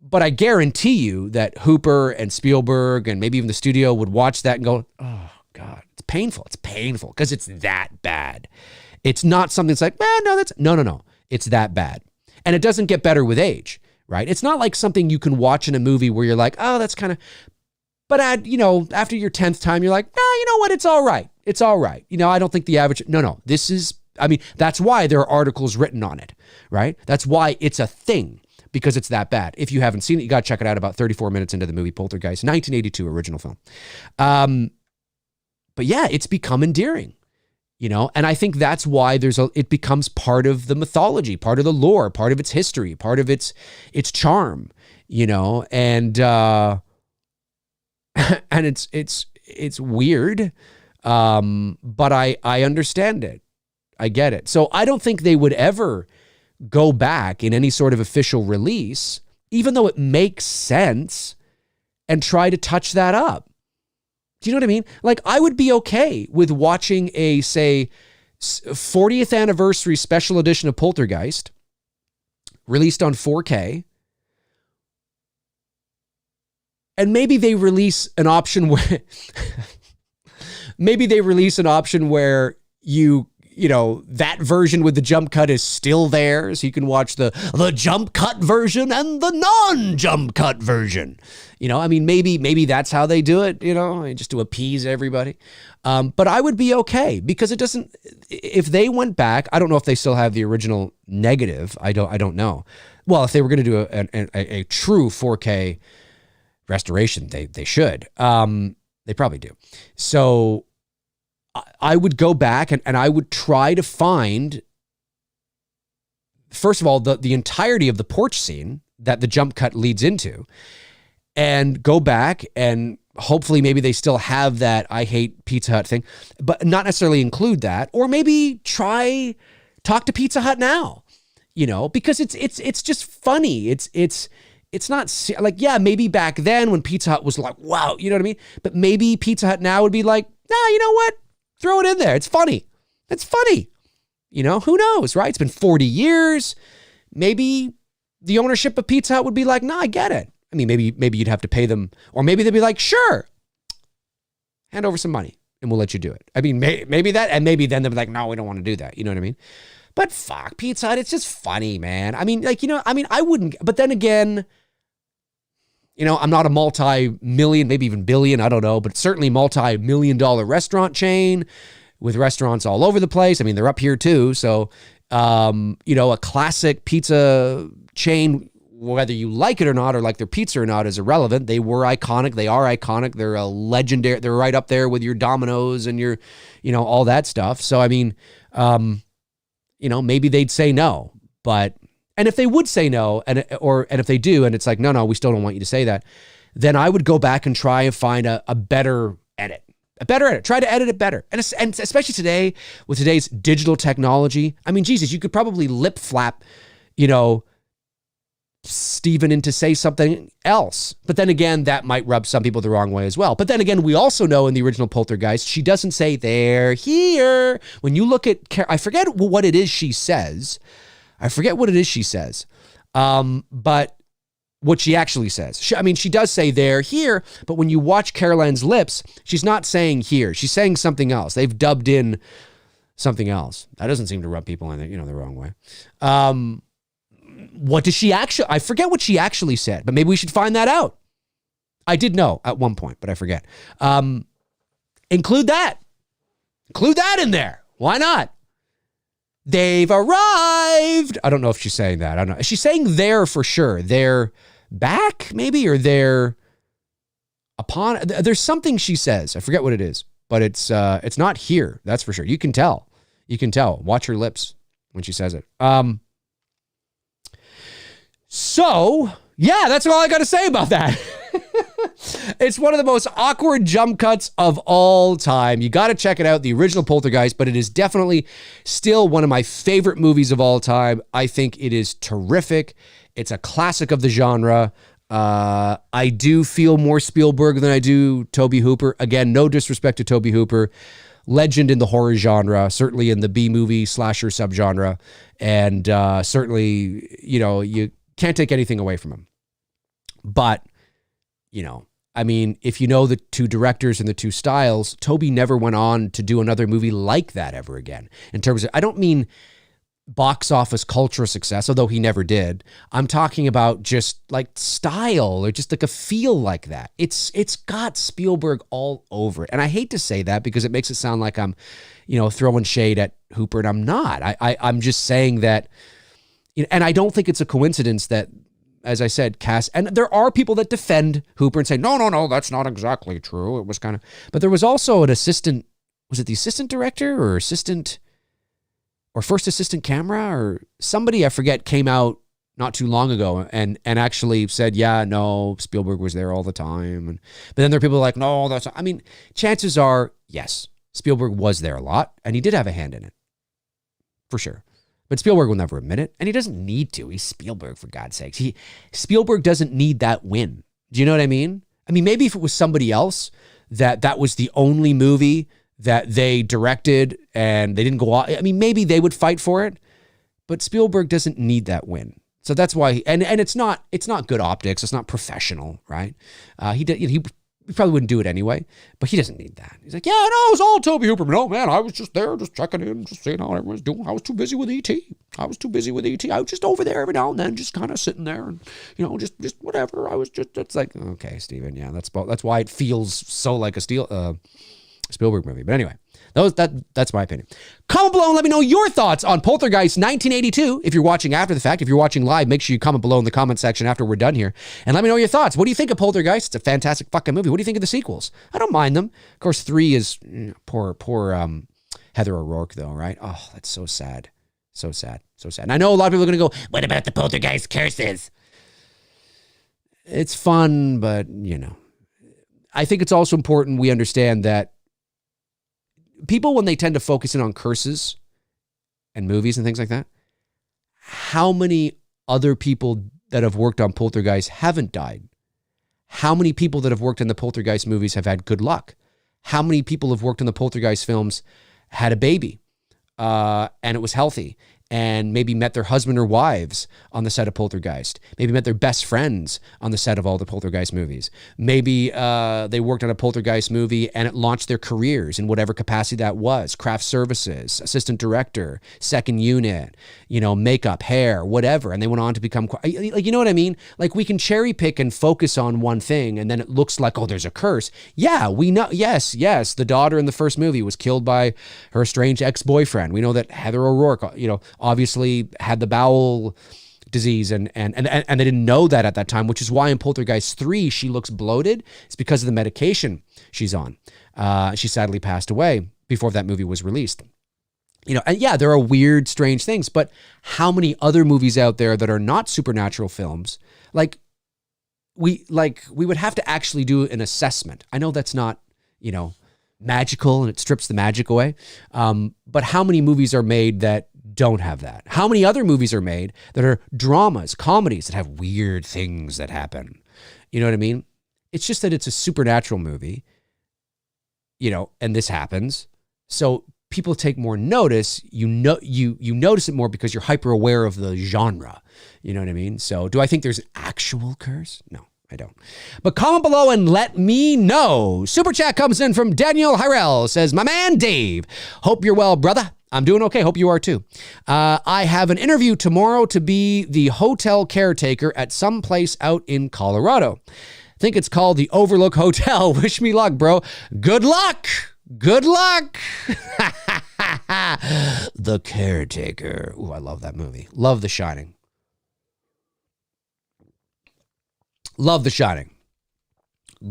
[SPEAKER 1] But I guarantee you that Hooper and Spielberg and maybe even the studio would watch that and go, oh, God, it's painful. It's painful because it's that bad. It's not something that's like, no. It's that bad. And it doesn't get better with age, right? It's not like something you can watch in a movie where you're like, oh, that's kind of, but after your 10th time, you're like, you know what? It's all right. It's all right. I don't think the average, no, that's why there are articles written on it, right? That's why it's a thing, because it's that bad. If you haven't seen it, you got to check it out about 34 minutes into the movie Poltergeist, 1982 original film. But yeah, it's become endearing, and I think that's why it becomes part of the mythology, part of the lore, part of its history, part of its charm, and and it's weird, but I understand it. I get it. So I don't think they would ever go back in any sort of official release, even though it makes sense, and try to touch that up. Do you know what I mean? Like, I would be okay with watching a, say, 40th anniversary special edition of Poltergeist released on 4K. And maybe they release an option where you know, that version with the jump cut is still there. So you can watch the jump cut version and the non-jump cut version. You know, I mean, maybe that's how they do it, you know, just to appease everybody. But I would be okay because it doesn't, if they went back, I don't know if they still have the original negative. I don't know. Well, if they were going to do a true 4K restoration, they should. They probably do. So I would go back and I would try to find, first of all, the entirety of the porch scene that the jump cut leads into, and go back and hopefully maybe they still have that I hate Pizza Hut thing, but not necessarily include that, or maybe talk to Pizza Hut now, you know, because it's just funny. It's not like, yeah, maybe back then when Pizza Hut was like, wow, you know what I mean? But maybe Pizza Hut now would be like, nah, you know what? Throw it in there. It's funny. It's funny. You know, who knows, right? It's been 40 years. Maybe the ownership of Pizza Hut would be like, nah, I get it. I mean, maybe you'd have to pay them, or maybe they'd be like, sure, hand over some money and we'll let you do it. I mean, maybe that, and maybe then they'll be like, no, we don't want to do that. You know what I mean? But fuck, Pizza Hut, it's just funny, man. I mean, like, you know, I mean, I wouldn't, but then again, you know, I'm not a multi-million, maybe even billion, I don't know, but certainly multi-million-dollar restaurant chain with restaurants all over the place. I mean, they're up here too. So, you know, a classic pizza chain, whether you like it or not, or like their pizza or not, is irrelevant. They were iconic. They are iconic. They're a legendary. They're right up there with your Domino's and your, you know, all that stuff. So, I mean, you know, maybe they'd say no, but, and if they would say no, and if they do, and it's like, no, we still don't want you to say that, then I would go back and try and find a better edit. Try to edit it better. And especially today, with today's digital technology, I mean, Jesus, you could probably lip flap, you know, Steven into say something else. But then again, that might rub some people the wrong way as well. But then again, we also know in the original Poltergeist, she doesn't say they're here. When you look at, I forget what it is she says. But what she actually says. She does say they're here, but when you watch Caroline's lips, she's not saying here. She's saying something else. They've dubbed in something else. That doesn't seem to rub people in the wrong way. What does she actually, I forget what she actually said, but maybe we should find that out. I did know at one point, but I forget. Include that in there. Why not? They've arrived. I don't know if she's saying that. I don't know. She's saying there for sure. They're back, maybe, or they're upon. There's something she says. I forget what it is, but it's not here. That's for sure. You can tell. Watch her lips when she says it. So, yeah, that's all I got to say about that. It's one of the most awkward jump cuts of all time. You got to check it out, the original Poltergeist, but it is definitely still one of my favorite movies of all time. I think it is terrific. It's a classic of the genre. I do feel more Spielberg than I do Tobe Hooper. Again, no disrespect to Tobe Hooper. Legend in the horror genre, certainly in the B-movie slasher subgenre. And certainly, you know, you can't take anything away from him. But, you know, I mean, if you know the two directors and the two styles, Tobe never went on to do another movie like that ever again. In terms of, I don't mean box office cultural success, although he never did. I'm talking about just like style or just like a feel like that. It's got Spielberg all over it. And I hate to say that because it makes it sound like I'm, you know, throwing shade at Hooper, and I'm not. I'm just saying that, you know, and I don't think it's a coincidence that, as I said, cast, and there are people that defend Hooper and say, no, that's not exactly true. It was kind of, but there was also an assistant, was it the assistant director or assistant or first assistant camera or somebody, I forget, came out not too long ago and actually said, yeah, no, Spielberg was there all the time. But then there are people like, no, that's not. I mean, chances are, yes, Spielberg was there a lot and he did have a hand in it for sure. But Spielberg will never admit it, and he doesn't need to. He's Spielberg, for God's sakes. Spielberg doesn't need that win. Do you know what I mean? I mean, maybe if it was somebody else that was the only movie that they directed and they didn't go on, I mean, maybe they would fight for it, but Spielberg doesn't need that win. So that's why, and it's not good optics. It's not professional, right? He probably wouldn't do it anyway, but he does't need that. He's like, yeah, no, it was all Tobe Hooper. No, man, I was just there, just checking in, just seeing how everyone's doing. I was too busy with ET. I was just over there every now and then, just kind of sitting there and, just whatever. It's like, okay, Steven, yeah, that's why it feels so like a Spielberg movie. But anyway, that's my opinion. Comment below and let me know your thoughts on Poltergeist 1982. If you're watching after the fact, if you're watching live, make sure you comment below in the comment section after we're done here. And let me know your thoughts. What do you think of Poltergeist? It's a fantastic fucking movie. What do you think of the sequels? I don't mind them. Of course, 3 is poor Heather O'Rourke, though, right? Oh, that's so sad. So sad. So sad. And I know a lot of people are going to go, what about the Poltergeist curses? It's fun, but, I think it's also important we understand that people, when they tend to focus in on curses and movies and things like that, how many other people that have worked on Poltergeist haven't died? How many people that have worked in the Poltergeist movies have had good luck? How many people have worked in the Poltergeist films had a baby and it was healthy, and maybe met their husband or wives on the set of Poltergeist, maybe met their best friends on the set of all the Poltergeist movies. Maybe they worked on a Poltergeist movie and it launched their careers in whatever capacity that was: craft services, assistant director, second unit, makeup, hair, whatever. And they went on to become, like, you know what I mean? Like, we can cherry pick and focus on one thing, and then it looks like, oh, there's a curse. Yeah, we know. Yes. The daughter in the first movie was killed by her estranged ex-boyfriend. We know that Heather O'Rourke, obviously had the bowel disease, and they didn't know that at that time, which is why in Poltergeist 3 she looks bloated. It's because of the medication she's on. She sadly passed away before that movie was released. And yeah, there are weird, strange things, but how many other movies out there that are not supernatural films, we would have to actually do an assessment. I know that's not, magical and it strips the magic away. But how many movies are made that don't have that? How many other movies are made that are dramas, comedies that have weird things that happen? You know what I mean? It's just that it's a supernatural movie, and this happens. So people take more notice. You notice it more because you're hyper aware of the genre. You know what I mean? So do I think there's an actual curse? No, I don't. But comment below and let me know. Super chat comes in from Daniel Hirel. Says, my man Dave, hope you're well, brother. I'm doing okay. Hope you are too. I have an interview tomorrow to be the hotel caretaker at some place out in Colorado. I think it's called the Overlook Hotel. Wish me luck, bro. Good luck. Good luck. The Caretaker. Ooh, I love that movie. Love The Shining. Love The Shining.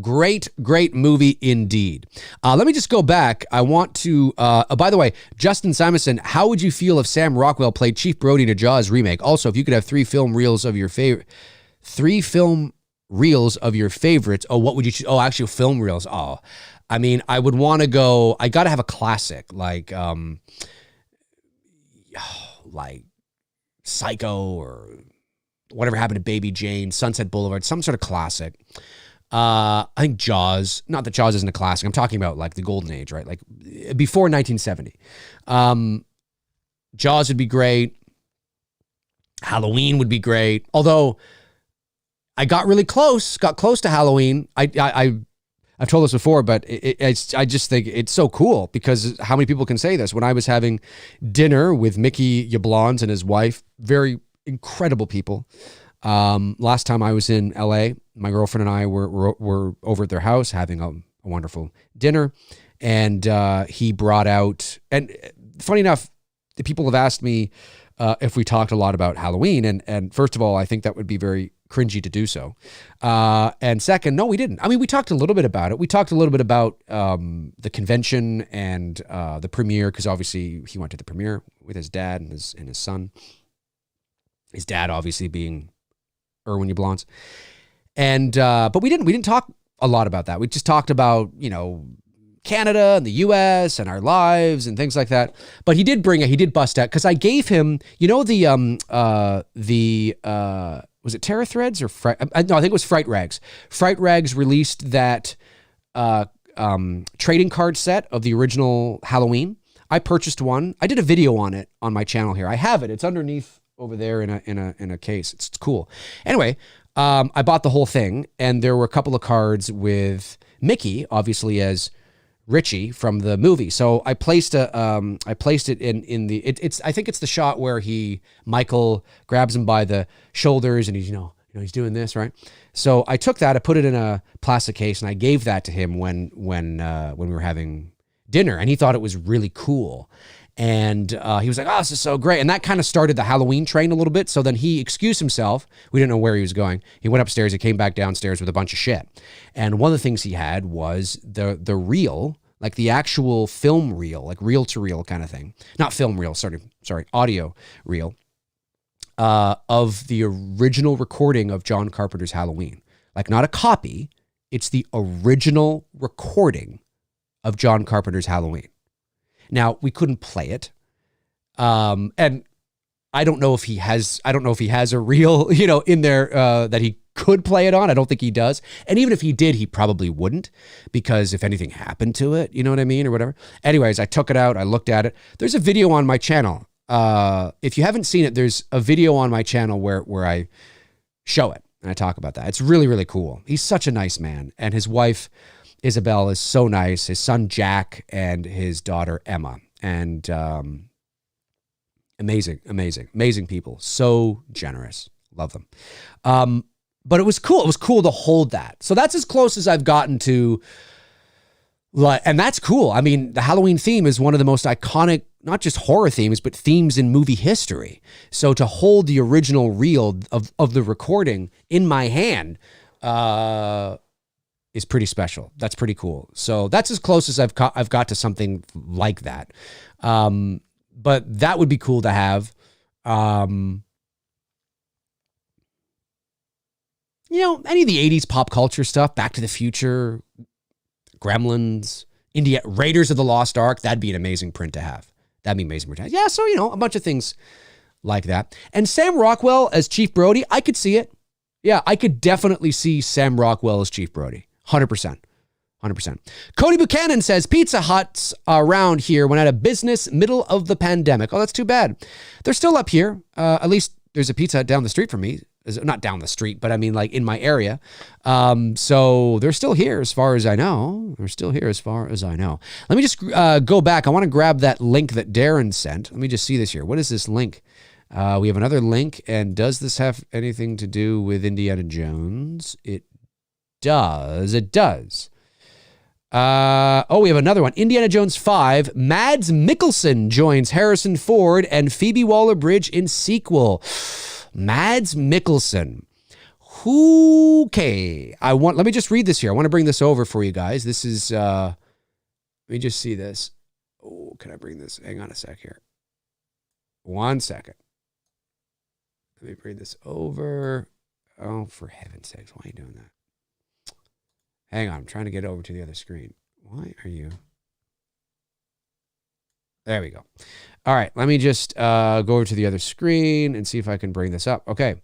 [SPEAKER 1] Great movie indeed. Let me just go back. I want to, by the way, Justin Simonson, how would you feel if Sam Rockwell played Chief Brody in a Jaws remake? Also, if you could have 3 film reels of your favorites. Oh, what would you choose? Oh, actually, film reels. Oh, I mean, I would want to go, I got to have a classic like Psycho or Whatever Happened to Baby Jane, Sunset Boulevard, some sort of classic. I think Jaws, not that Jaws isn't a classic. I'm talking about like the golden age, right? Like before 1970. Jaws would be great. Halloween would be great. Although I got close to Halloween. I've told this before, but I just think it's so cool because how many people can say this? When I was having dinner with Mickey Yablons and his wife, very incredible people. Last time I was in LA, my girlfriend and I were over at their house having a wonderful dinner, and he brought out, and funny enough, the people have asked me if we talked a lot about Halloween, and first of all, I think that would be very cringy to do so. And second, no, we didn't. I mean, we talked a little bit about it. We talked a little bit about the convention and the premiere, because obviously he went to the premiere with his dad and his son. His dad obviously being Erwin Yablons. And but we didn't talk a lot about that. We just talked about, Canada and the US and our lives and things like that. But he did bust out, because I gave him, was it Terra Threads or no, I think it was Fright Rags. Fright Rags released that trading card set of the original Halloween. I purchased one. I did a video on it on my channel here. I have it. It's underneath over there in a case. It's cool. Anyway, I bought the whole thing, and there were a couple of cards with Mickey, obviously as Richie from the movie. So I placed it in the I think it's the shot where Michael grabs him by the shoulders and he's he's doing this, right? So I took that, I put it in a plastic case, and I gave that to him when we were having dinner, and he thought it was really cool. And he was like, "Oh, this is so great." And that kind of started the Halloween train a little bit. So then he excused himself. We didn't know where he was going. He went upstairs. He came back downstairs with a bunch of shit. And one of the things he had was the reel, like the actual film reel, like reel to reel kind of thing. Not film reel, sorry, audio reel of the original recording of John Carpenter's Halloween. Like not a copy. It's the original recording of John Carpenter's Halloween. Now, we couldn't play it. And I don't know if he has a reel, in there that he could play it on. I don't think he does. And even if he did, he probably wouldn't, because if anything happened to it, you know what I mean, or whatever. Anyways, I took it out. I looked at it. There's a video on my channel. If you haven't seen it, there's a video on my channel where I show it and I talk about that. It's really, really cool. He's such a nice man. And his wife, Isabel, is so nice. His son, Jack, and his daughter, Emma. And amazing people. So generous. Love them. But it was cool. It was cool to hold that. So that's as close as I've gotten to, and that's cool. I mean, the Halloween theme is one of the most iconic, not just horror themes, but themes in movie history. So to hold the original reel of the recording in my hand, is pretty special. That's pretty cool. So that's as close as I've got to something like that. But that would be cool to have. Any of the 80s pop culture stuff, Back to the Future, Gremlins, Raiders of the Lost Ark, that'd be an amazing print to have. Yeah, so, a bunch of things like that. And Sam Rockwell as Chief Brody, I could see it. Yeah, I could definitely see Sam Rockwell as Chief Brody. 100%. Cody Buchanan says, Pizza Huts around here went out of business middle of the pandemic. Oh, that's too bad. They're still up here. At least there's a Pizza Hut down the street from me. Not down the street, but I mean like in my area. So they're still here as far as I know. Let me just go back. I want to grab that link that Darren sent. Let me just see this here. What is this link? We have another link. And does this have anything to do with Indiana Jones? It does. We have another one. Indiana Jones 5. Mads Mikkelsen joins Harrison Ford and Phoebe Waller-Bridge in sequel. Mads Mikkelsen. Okay. Let me just read this here. I want to bring this over for you guys. This is, let me just see this. Oh, can I bring this? Hang on a sec here. 1 second. Let me bring this over. Oh, for heaven's sakes. Why are you doing that? Hang on. I'm trying to get over to the other screen. Why are you? There we go. All right. Let me just go over to the other screen and see if I can bring this up. Okay.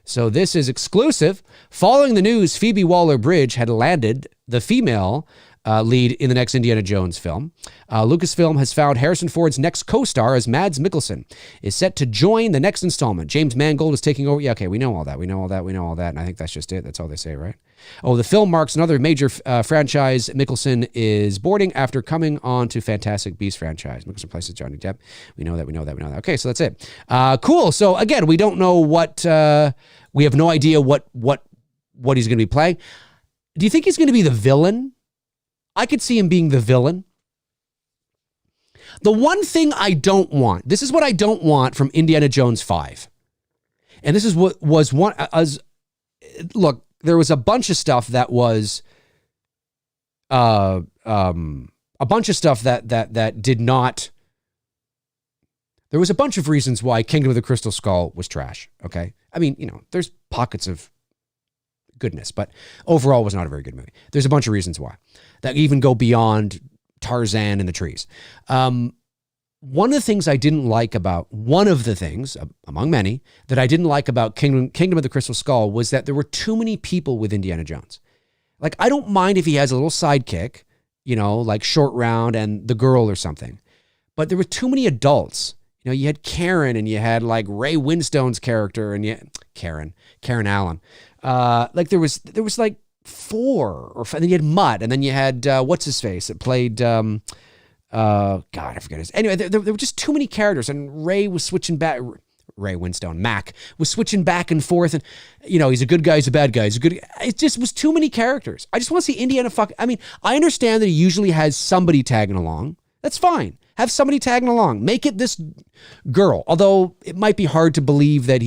[SPEAKER 1] So this is exclusive. Following the news, Phoebe Waller-Bridge had landed the female lead in the next Indiana Jones film. Lucasfilm has found Harrison Ford's next co-star as Mads Mikkelsen is set to join the next installment. James Mangold is taking over. Yeah, okay, we know all that. And I think that's just it. That's all they say, right? Oh, the film marks another major franchise Mikkelsen is boarding after coming on to Fantastic Beasts franchise. Mikkelsen plays Johnny Depp. We know that. Okay, so that's it. Cool. So again, we don't know what, we have no idea what he's going to be playing. Do you think he's going to be the villain? I could see him being the villain. The one thing I don't want, this is what I don't want from Indiana Jones 5. And this is what was one, look, there was a bunch of stuff that was, a bunch of stuff that did not, there was a bunch of reasons why Kingdom of the Crystal Skull was trash, okay? I mean, there's pockets of goodness, but overall was not a very good movie. There's a bunch of reasons why that even go beyond Tarzan and the trees. One of the things I didn't like about, one of the things among many that I didn't like about Kingdom of the Crystal Skull was that there were too many people with Indiana Jones. Like, I don't mind if he has a little sidekick, like Short Round and the girl or something, but there were too many adults. you had Karen, and you had like Ray Winstone's character, and Karen Allen. Like there was like 4 or 5. Then you had Mutt, and then you had what's his face that played God, I forget his. Anyway, there were just too many characters, and Ray was switching back. Ray Winstone, Mac, was switching back and forth, and he's a good guy, he's a bad guy, he's a good. It just was too many characters. I just want to see Indiana I mean, I understand that he usually has somebody tagging along. That's fine. Have somebody tagging along. Make it this girl. Although it might be hard to believe that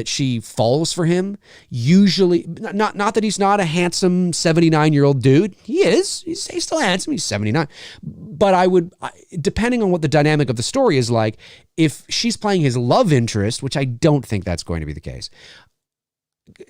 [SPEAKER 1] she falls for him. Usually, not that he's not a handsome 79-year-old dude. He is. He's still handsome. He's 79. But depending on what the dynamic of the story is like, if she's playing his love interest, which I don't think that's going to be the case.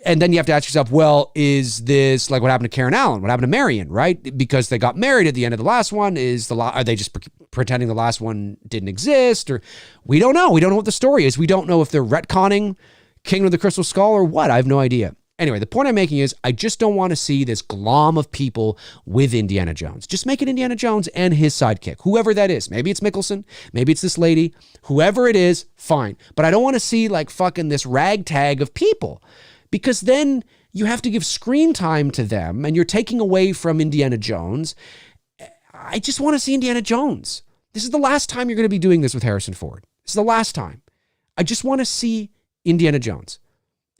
[SPEAKER 1] And then you have to ask yourself, well, is this like what happened to Karen Allen? What happened to Marion, right? Because they got married at the end of the last one. Are they just pretending the last one didn't exist? Or we don't know. We don't know what the story is. We don't know if they're retconning Kingdom of the Crystal Skull or what. I have no idea. Anyway, the point I'm making is I just don't want to see this glom of people with Indiana Jones. Just make it Indiana Jones and his sidekick, whoever that is. Maybe it's Mickelson. Maybe it's this lady. Whoever it is, fine. But I don't want to see like fucking this ragtag of people. Because then you have to give screen time to them and you're taking away from Indiana Jones. I just want to see Indiana Jones. This is the last time you're going to be doing this with Harrison Ford. This is the last time. I just want to see Indiana Jones,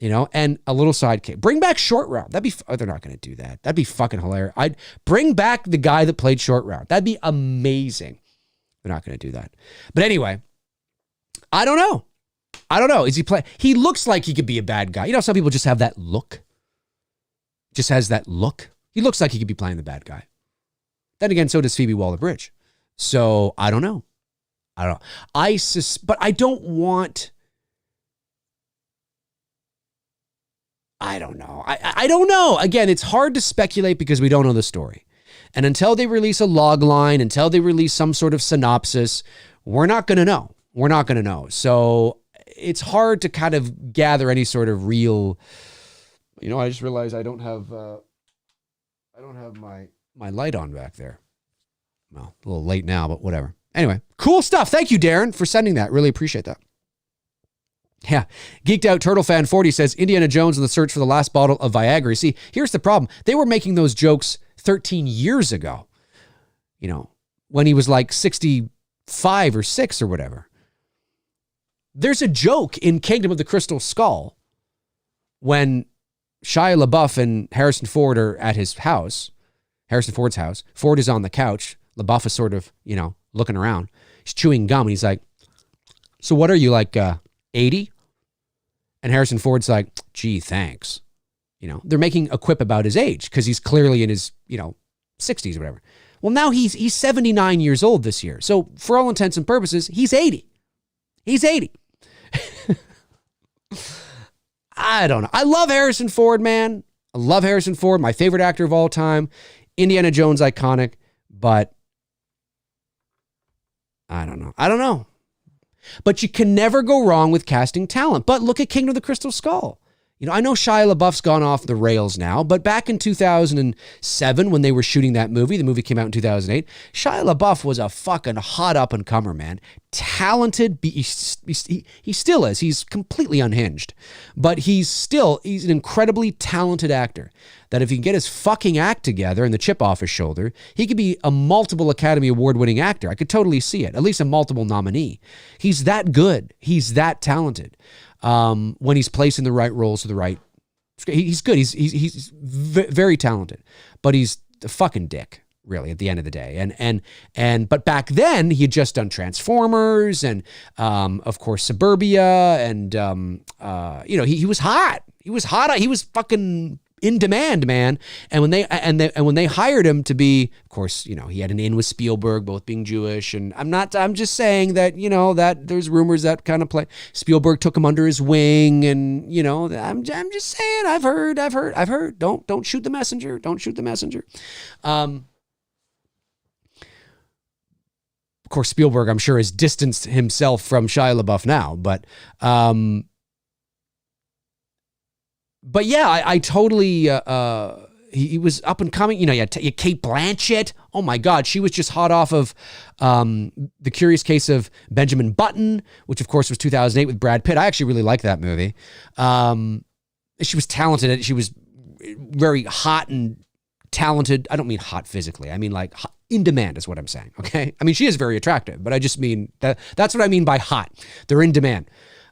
[SPEAKER 1] and a little sidekick. Bring back Short Round. They're not going to do that. That'd be fucking hilarious. I'd bring back the guy that played Short Round. That'd be amazing. They're not going to do that. But anyway, I don't know. Is he play? He looks like he could be a bad guy. Some people just have that look. Just has that look. He looks like he could be playing the bad guy. Then again, so does Phoebe Waller-Bridge. So I don't know. But I don't want. I don't know. I don't know. Again, it's hard to speculate because we don't know the story. And until they release a log line, until they release some sort of synopsis, we're not going to know. We're not going to know. So it's hard to kind of gather any sort of real, I just realized I don't have my light on back there. Well, a little late now, but whatever. Anyway, cool stuff. Thank you, Darren, for sending that. Really appreciate that. Yeah. Geeked Out Turtle Fan 40 says Indiana Jones in the search for the last bottle of Viagra. See, here's the problem. They were making those jokes 13 years ago, when he was like 65 or 6 or whatever. There's a joke in Kingdom of the Crystal Skull when Shia LaBeouf and Harrison Ford are at his house, Harrison Ford's house. Ford is on the couch. LaBeouf is sort of, looking around. He's chewing gum and he's like, so what are you, like 80? And Harrison Ford's like, gee, thanks. They're making a quip about his age because he's clearly in his, 60s or whatever. Well, now he's 79 years old this year. So for all intents and purposes, he's 80. He's 80. I don't know. I love Harrison Ford, man. I love Harrison Ford, my favorite actor of all time. Indiana Jones, iconic, but I don't know. But you can never go wrong with casting talent. But look at Kingdom of the Crystal Skull. I know Shia LaBeouf's gone off the rails now, but back in 2007 when they were shooting that movie, the movie came out in 2008, Shia LaBeouf was a fucking hot up-and-comer, man. Talented. He still is. He's completely unhinged. But he's an incredibly talented actor that if he can get his fucking act together and the chip off his shoulder, he could be a multiple Academy Award-winning actor. I could totally see it. At least a multiple nominee. He's that good. He's that talented. When he's placed in the right roles to the right, he's good. He's very talented, but he's a fucking dick, really, at the end of the day. But back then he had just done Transformers and, of course, Suburbia and, he was hot. He was hot. He was fucking in demand, man. And when they hired him to be, of course, he had an in with Spielberg, both being Jewish. And I'm just saying that, that there's rumors that kind of play. Spielberg took him under his wing. And, I'm just saying, I've heard. Don't shoot the messenger. Don't shoot the messenger. Of course, Spielberg, I'm sure, has distanced himself from Shia LaBeouf now, but yeah, I totally, he was up and coming. You know, you had Kate Blanchett. Oh my God, she was just hot off of The Curious Case of Benjamin Button, which of course was 2008 with Brad Pitt. I actually really liked that movie. She was talented. She was very hot and talented. I don't mean hot physically. I mean like in demand is what I'm saying. Okay. I mean, she is very attractive, but I just mean that's what I mean by hot. They're in demand.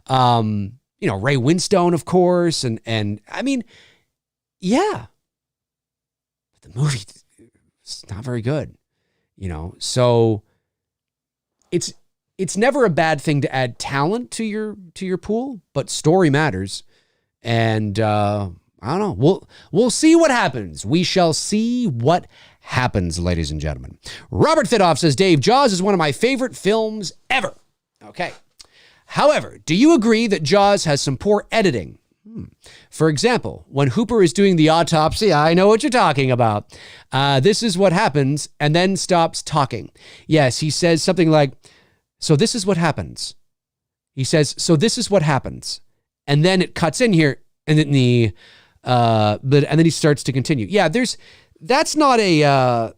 [SPEAKER 1] You know, Ray Winstone, of course. And I mean, yeah, but the movie is not very good, you know? So it's never a bad thing to add talent to your pool, but story matters. And, I don't know. We'll see what happens. We shall see what happens, ladies and gentlemen. Robert Thidoff says, Dave, Jaws is one of my favorite films ever. Okay. However, do you agree that Jaws has some poor editing? For example, when Hooper is doing the autopsy, I know what you're talking about. This is what happens, and then stops talking. Yes, he says something like, so this is what happens. He says, so this is what happens. And then it cuts in here, and then and then he starts to continue. Yeah, that's not a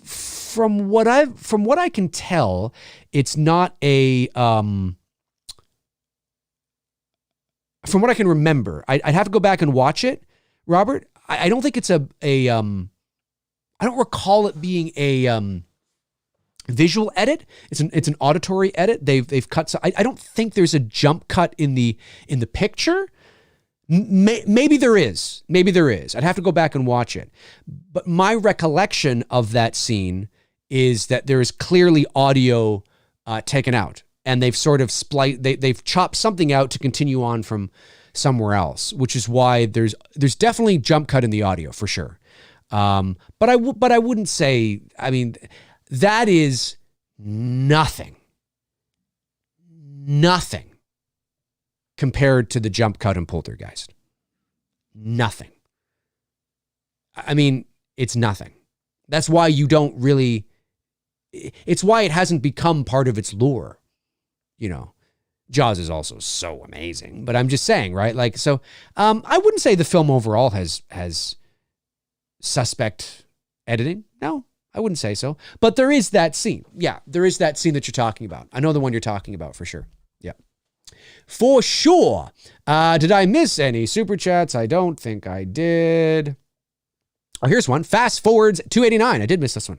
[SPEAKER 1] from what I can tell, it's not a from what I can remember. I'd have to go back and watch it, Robert. I don't think it's I don't recall it being a visual edit. It's an auditory edit. They've cut. So I don't think there's a jump cut in the picture. Maybe there is. I'd have to go back and watch it. But my recollection of that scene is that there is clearly audio taken out, and they've sort of they've chopped something out to continue on from somewhere else, which is why there's definitely jump cut in the audio for sure. But I wouldn't say. I mean, that is nothing compared to the jump cut in Poltergeist. Nothing. I mean, it's nothing. That's why you don't really, it's why it hasn't become part of its lure. You know, Jaws is also so amazing, but I'm just saying, right? Like, so I wouldn't say the film overall has suspect editing. No, I wouldn't say so. But there is that scene. Yeah, there is that scene that you're talking about. I know the one you're talking about for sure. Yeah. For sure. Did I miss any super chats? I don't think I did. Oh, here's one. Fast Forwards 289. I did miss this one.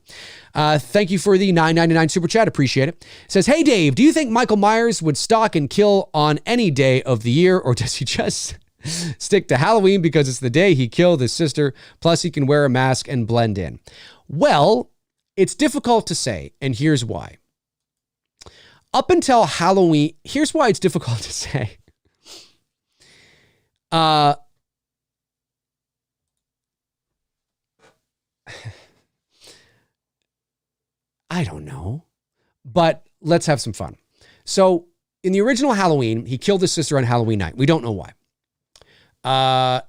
[SPEAKER 1] Thank you for the $9.99 super chat. Appreciate it. It says, hey, Dave, do you think Michael Myers would stalk and kill on any day of the year, or does he just stick to Halloween because it's the day he killed his sister, plus he can wear a mask and blend in? Well, it's difficult to say, and here's why. Up until Halloween, here's why it's difficult to say. I don't know, but let's have some fun. So in the original Halloween, he killed his sister on Halloween night. We don't know why.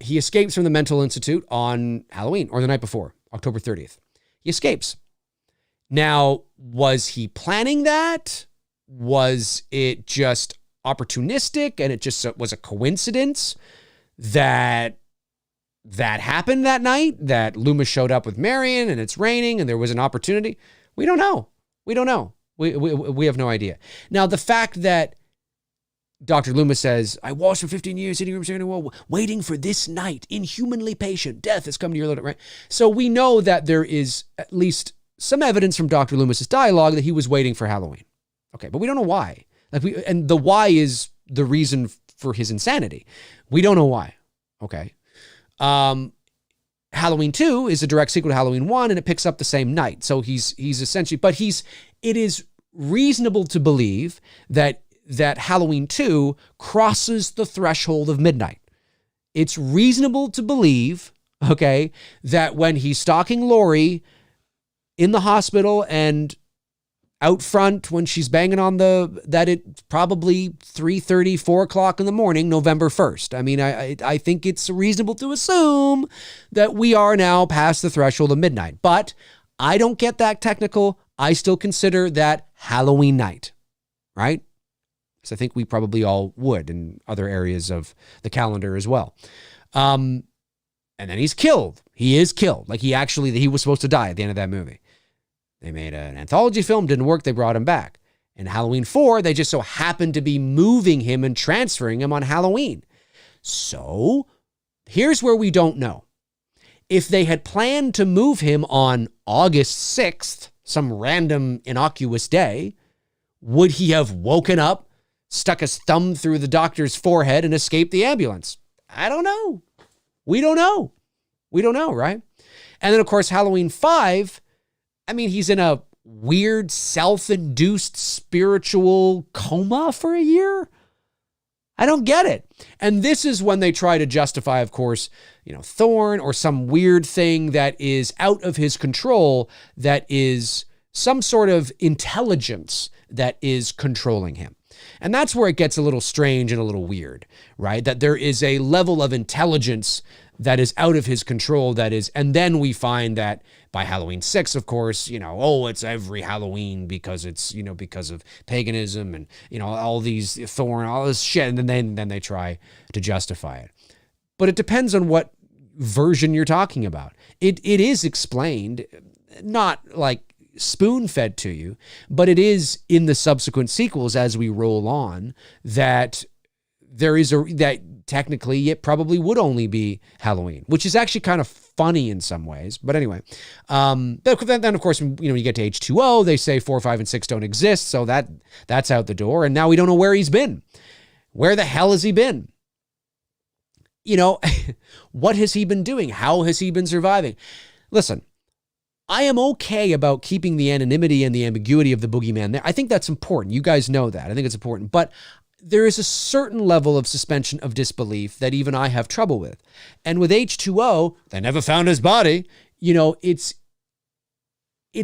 [SPEAKER 1] He escapes from the mental institute on Halloween or the night before, October 30th. He escapes. Now, was he planning that? Was it just opportunistic and it just was a coincidence that happened that night, that Loomis showed up with Marion and it's raining and there was an opportunity? We don't know. We have no idea. Now, the fact that Dr. Loomis says, I watched for 15 years, sitting room, staring at the wall, waiting for this night, inhumanly patient, death has come to your little, right? So we know that there is at least some evidence from Dr. Loomis's dialogue that he was waiting for Halloween. Okay, but we don't know why. And the why is the reason for his insanity. We don't know why. Okay. Halloween 2 is a direct sequel to Halloween 1, and it picks up the same night. So he's essentially, but it is reasonable to believe that Halloween 2 crosses the threshold of midnight. It's reasonable to believe, okay, that when he's stalking Lori in the hospital and out front when she's banging on that it's probably 3:30, 4 o'clock in the morning, November 1st. I mean, I think it's reasonable to assume that we are now past the threshold of midnight. But I don't get that technical. I still consider that Halloween night, right? Because I think we probably all would in other areas of the calendar as well. And And then he's killed. He is killed. Like he was supposed to die at the end of that movie. They made an anthology film, didn't work, they brought him back. In Halloween 4, they just so happened to be moving him and transferring him on Halloween. So here's where we don't know. If they had planned to move him on August 6th, some random innocuous day, would he have woken up, stuck his thumb through the doctor's forehead, and escaped the ambulance? I don't know. We don't know. We don't know, right? And then, of course, Halloween 5, I mean, he's in a weird self-induced spiritual coma for a year. I don't get it. And this is when they try to justify, of course, Thorn or some weird thing that is out of his control, that is some sort of intelligence that is controlling him. And that's where it gets a little strange and a little weird, right? That there is a level of intelligence that is out of his control, and then we find that by Halloween 6, of course, it's every Halloween because it's, because of paganism and, all these Thorn, all this shit. And then they try to justify it. But it depends on what version you're talking about. It is explained, not like spoon-fed to you, but it is in the subsequent sequels as we roll on that that technically it probably would only be Halloween, which is actually kind of funny in some ways. But anyway, then of course, you get to H2O, they say 4, 5, and 6 don't exist. So that's out the door. And now we don't know where he's been. Where the hell has he been? What has he been doing? How has he been surviving? Listen, I am okay about keeping the anonymity and the ambiguity of the boogeyman there. I think that's important. You guys know that. I think it's important. But there is a certain level of suspension of disbelief that even I have trouble with. And with H2O, they never found his body. It's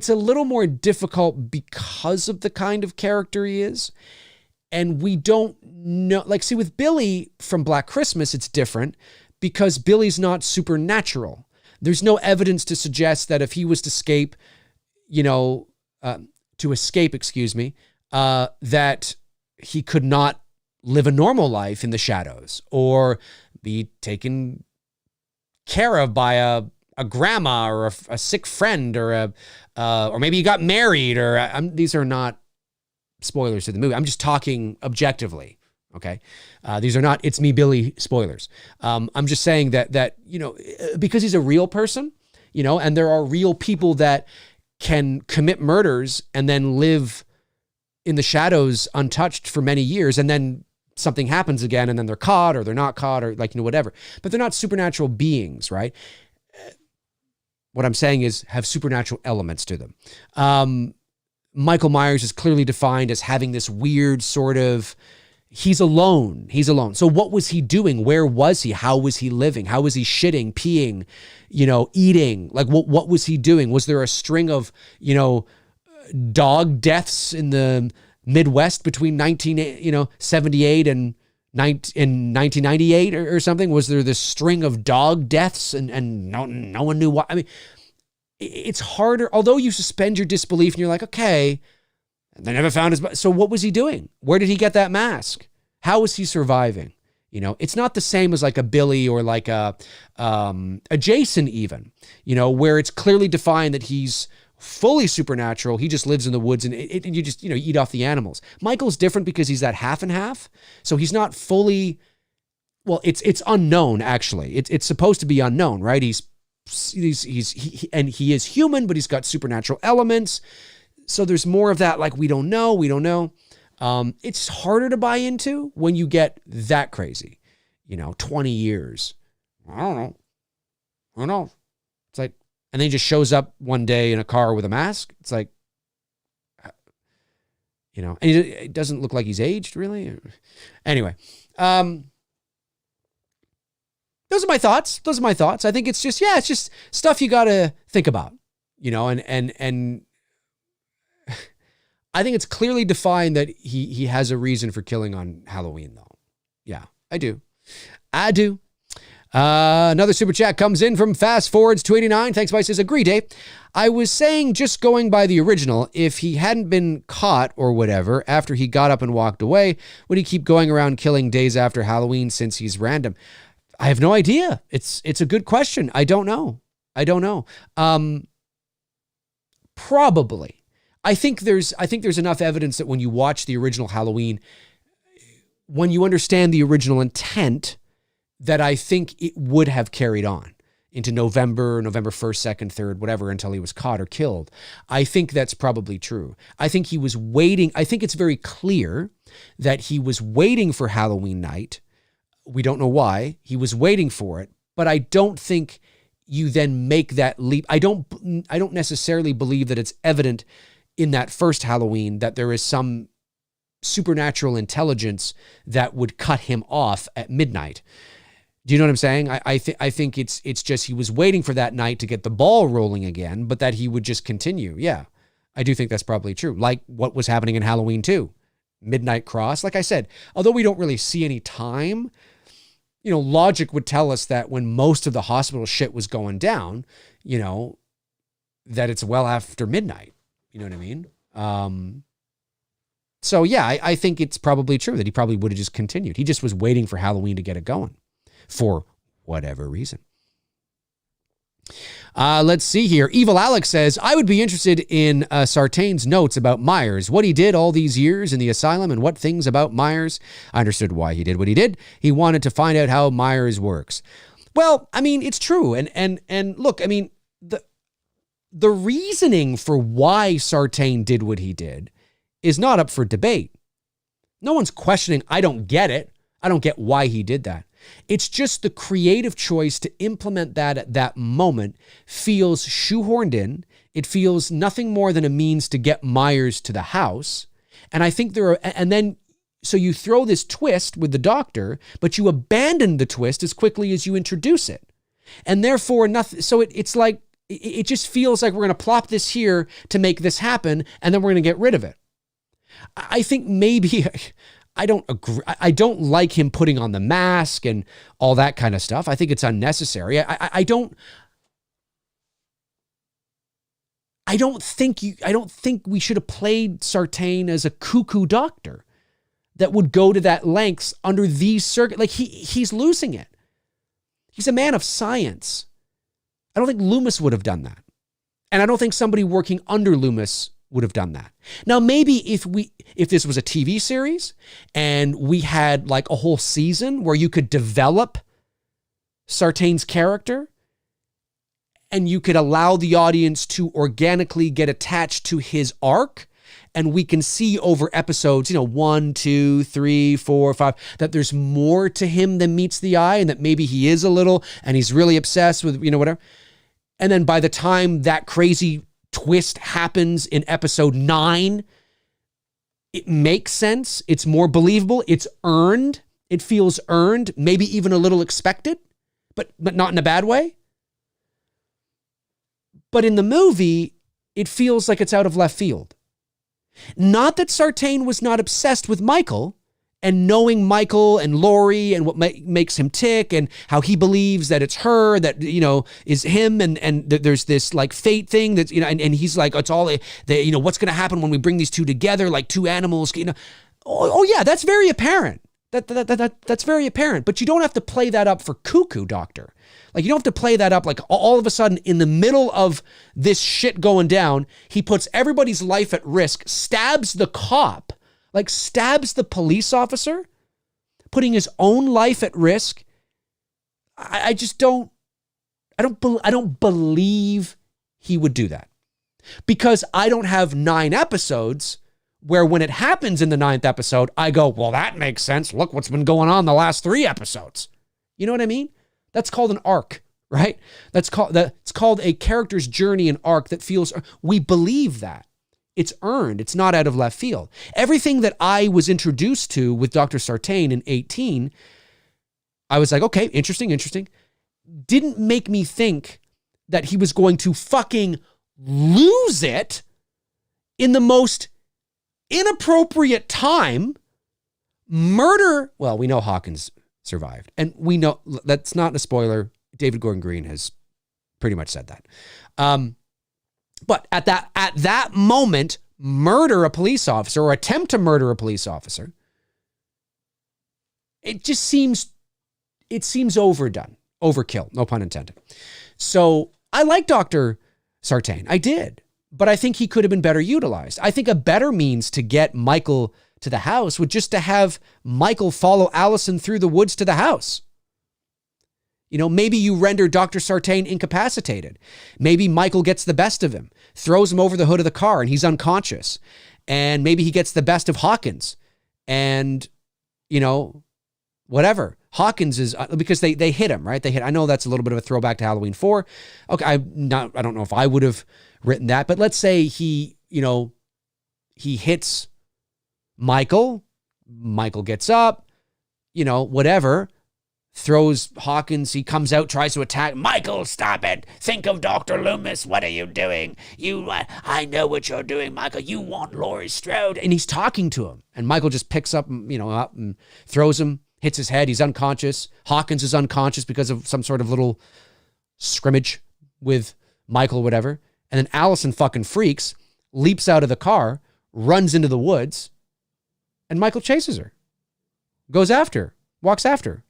[SPEAKER 1] a little more difficult because of the kind of character he is. And we don't know, with Billy from Black Christmas, it's different because Billy's not supernatural. There's no evidence to suggest that if he was to escape, that he could not live a normal life in the shadows or be taken care of by a grandma or a sick friend or maybe he got married these are not spoilers to the movie. I'm just talking objectively. Okay. These are not, it's me, Billy spoilers. I'm just saying that, because he's a real person, and there are real people that can commit murders and then live in the shadows untouched for many years. And then something happens again and then they're caught or they're not caught or whatever, but they're not supernatural beings, right? What I'm saying is have supernatural elements to them. Michael Myers is clearly defined as having this weird sort of, he's alone. So what was he doing? Where was he? How was he living? How was he shitting, peeing, eating? Like what was he doing? Was there a string of, dog deaths in the Midwest between 1978 and 1998 or something? Was there this string of dog deaths and no one knew why? I mean, it's harder, although you suspend your disbelief and you're like, okay, they never found his, so what was he doing? Where did he get that mask? How was he surviving? It's not the same as like a Billy or like a Jason even, where it's clearly defined that he's fully supernatural. He just lives in the woods and you just, eat off the animals. Michael's different because he's that half and half. So he's not fully, well, it's unknown actually. It's supposed to be unknown, right? He is human, but he's got supernatural elements. So there's more of that. Like, we don't know. It's harder to buy into when you get that crazy, 20 years. I don't know. Who knows? It's like, and then he just shows up one day in a car with a mask. It's like, and it doesn't look like he's aged really. Anyway, those are my thoughts. I think it's just stuff you got to think about, and I think it's clearly defined that he has a reason for killing on Halloween though. Yeah, I do. Another super chat comes in from Fast Forwards 289. Thanks, Vice. Says, agree, Dave. I was saying, just going by the original, if he hadn't been caught or whatever after he got up and walked away, would he keep going around killing days after Halloween since he's random? I have no idea. It's a good question. I don't know. Probably. I think there's enough evidence that when you watch the original Halloween, when you understand the original intent, that I think it would have carried on into November 1st, 2nd, 3rd, whatever, until he was caught or killed. I think that's probably true. I think he was waiting. I think it's very clear that he was waiting for Halloween night. We don't know why. He was waiting for it, but I don't think you then make that leap. I don't necessarily believe that it's evident in that first Halloween that there is some supernatural intelligence that would cut him off at midnight. Do you know what I'm saying? I think it's just he was waiting for that night to get the ball rolling again, but that he would just continue. Yeah, I do think that's probably true. Like what was happening in Halloween 2. Midnight Cross. Like I said, although we don't really see any time, you know, logic would tell us that when most of the hospital shit was going down, you know, that it's well after midnight. You know what I mean? So yeah, I think it's probably true that he probably would have just continued. He just was waiting for Halloween to get it going for whatever reason. Let's see here. Evil Alex says, I would be interested in Sartain's notes about Myers, what he did all these years in the asylum and what things about Myers. I understood why he did what he did. He wanted to find out how Myers works. Well, I mean, it's true. And look, I mean, the reasoning for why Sartain did what he did is not up for debate. No one's questioning, I don't get it. I don't get why he did that. It's just the creative choice to implement that at that moment feels shoehorned in. It feels nothing more than a means to get Myers to the house. And I think so you throw this twist with the doctor, but you abandon the twist as quickly as you introduce it. And therefore nothing. So it's like, it just feels like we're going to plop this here to make this happen. And then we're going to get rid of it. I think maybe I don't agree. I don't like him putting on the mask and all that kind of stuff. I think it's unnecessary. I don't think we should have played Sartain as a cuckoo doctor that would go to that lengths under these circuit. Like he's losing it. He's a man of science. I don't think Loomis would have done that. And I don't think somebody working under Loomis would have done that. Now, maybe if this was a TV series and we had like a whole season where you could develop Sartain's character and you could allow the audience to organically get attached to his arc, and we can see over episodes, 1, 2, 3, 4, 5, that there's more to him than meets the eye, and that maybe he is a little, and he's really obsessed with, whatever. And then by the time that crazy twist happens in episode 9, it makes sense. It's more believable. It's earned. It feels earned, maybe even a little expected, but not in a bad way. But in the movie, it feels like it's out of left field. Not that Sartain was not obsessed with Michael and knowing Michael and Lori and what makes him tick and how he believes that it's her that, is him. And there's this like fate thing that, and he's like, it's all, what's going to happen when we bring these two together, like two animals, Oh yeah, that's very apparent. That's very apparent, but you don't have to play that up for cuckoo doctor. Like you don't have to play that up like all of a sudden in the middle of this shit going down, he puts everybody's life at risk, stabs the cop, like stabs the police officer, putting his own life at risk. I don't believe he would do that, because I don't have 9 episodes where when it happens in the 9th episode, I go, well, that makes sense. Look what's been going on the last 3 episodes. You know what I mean? That's called an arc, right? It's called a character's journey, an arc that feels, we believe that. It's earned. It's not out of left field. Everything that I was introduced to with Dr. Sartain in 18, I was like, okay, interesting. Didn't make me think that he was going to fucking lose it in the most inappropriate time, murder. Well, we know Hawkins survived, and we know that's not a spoiler. David Gordon Green has pretty much said that. But at that moment, murder a police officer or attempt to murder a police officer, it just seems it seems overdone, overkill, no pun intended. So I like Dr. Sartain. I did. But I think he could have been better utilized. I think a better means to get Michael to the house would just to have Michael follow Allison through the woods to the house. You know, maybe you render Dr. Sartain incapacitated. Maybe Michael gets the best of him, throws him over the hood of the car and he's unconscious. And maybe he gets the best of Hawkins and, you know, whatever. Hawkins is, because they hit him, right? I know that's a little bit of a throwback to Halloween 4. Okay, I don't know if I would have written that, but let's say he hits Michael gets up, you know, whatever, throws Hawkins, he comes out, tries to attack. Michael, stop it. Think of Dr. Loomis. What are you doing? I know what you're doing, Michael. You want Laurie Strode. And he's talking to him. And Michael just picks up, up and throws him, hits his head. He's unconscious. Hawkins is unconscious because of some sort of little scrimmage with Michael, whatever. And then Allison fucking freaks, leaps out of the car, runs into the woods, and Michael chases her, goes after her, walks after her.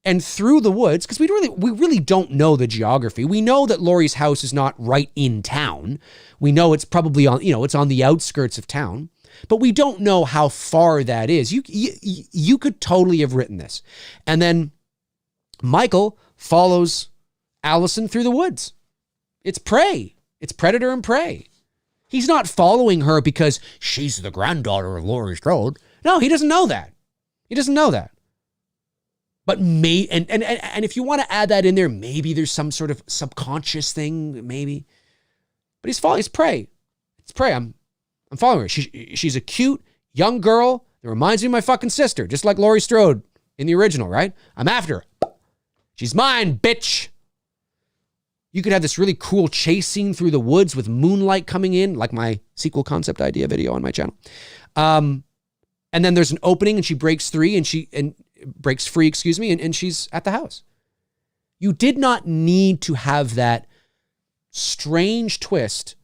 [SPEAKER 1] And through the woods, because we really don't know the geography. We know that Laurie's house is not right in town. We know it's probably on, it's on the outskirts of town, but we don't know how far that is. You could totally have written this. And then Michael follows Allison through the woods. It's prey. It's predator and prey. He's not following her because she's the granddaughter of Laurie Strode. No, he doesn't know that. He doesn't know that. But and if you want to add that in there, maybe there's some sort of subconscious thing, maybe. But he's following. It's prey. It's prey. I'm following her. She's a cute young girl that reminds me of my fucking sister, just like Laurie Strode in the original, right? I'm after her. She's mine, bitch. You could have this really cool chase scene through the woods with moonlight coming in, like my sequel concept idea video on my channel. And then there's an opening and she breaks free, and she's at the house. You did not need to have that strange twist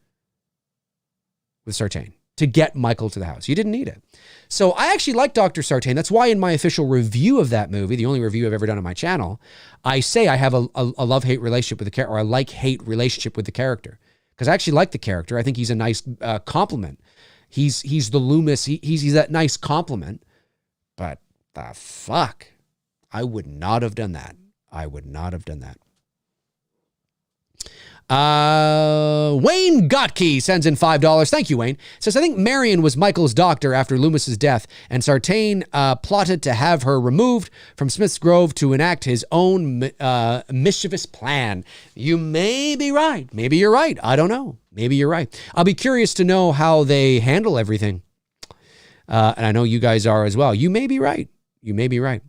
[SPEAKER 1] with Sartain to get Michael to the house. You didn't need it. So I actually like Dr. Sartain. That's why in my official review of that movie, the only review I've ever done on my channel, I say I have a love-hate relationship with the character, or a like-hate relationship with the character. Because I actually like the character. I think he's a nice compliment. He's the Loomis. He's that nice compliment. But the fuck, I would not have done that. I would not have done that. Wayne Gottke sends in $5. Thank you, Wayne. Says, I think Marion was Michael's doctor after Loomis's death, and Sartain plotted to have her removed from Smith's Grove to enact his own mischievous plan. You may be right. Maybe you're right. I don't know. Maybe you're right. I'll be curious to know how they handle everything. And I know you guys are as well. You may be right. You may be right.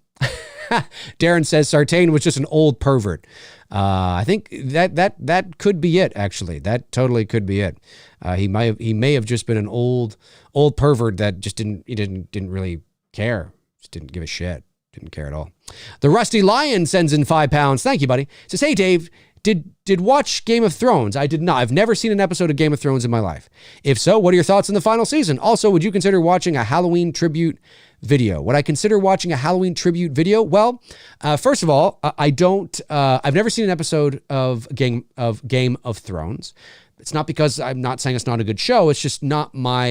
[SPEAKER 1] Darren says Sartain was just an old pervert. I think that could be it, actually. That totally could be it. He may have just been an old pervert that just didn't really care. Just didn't give a shit. Didn't care at all. The Rusty Lion sends in £5. Thank you, buddy. Says, hey, Dave, did watch Game of Thrones? I did not. I've never seen an episode of Game of Thrones in my life. If so, what are your thoughts on the final season? Also, would you consider watching a Halloween tribute video? Would I consider watching a Halloween tribute video? Well, first of all, I don't. I've never seen an episode of Game of Thrones. It's not because I'm not saying it's not a good show. It's just not my.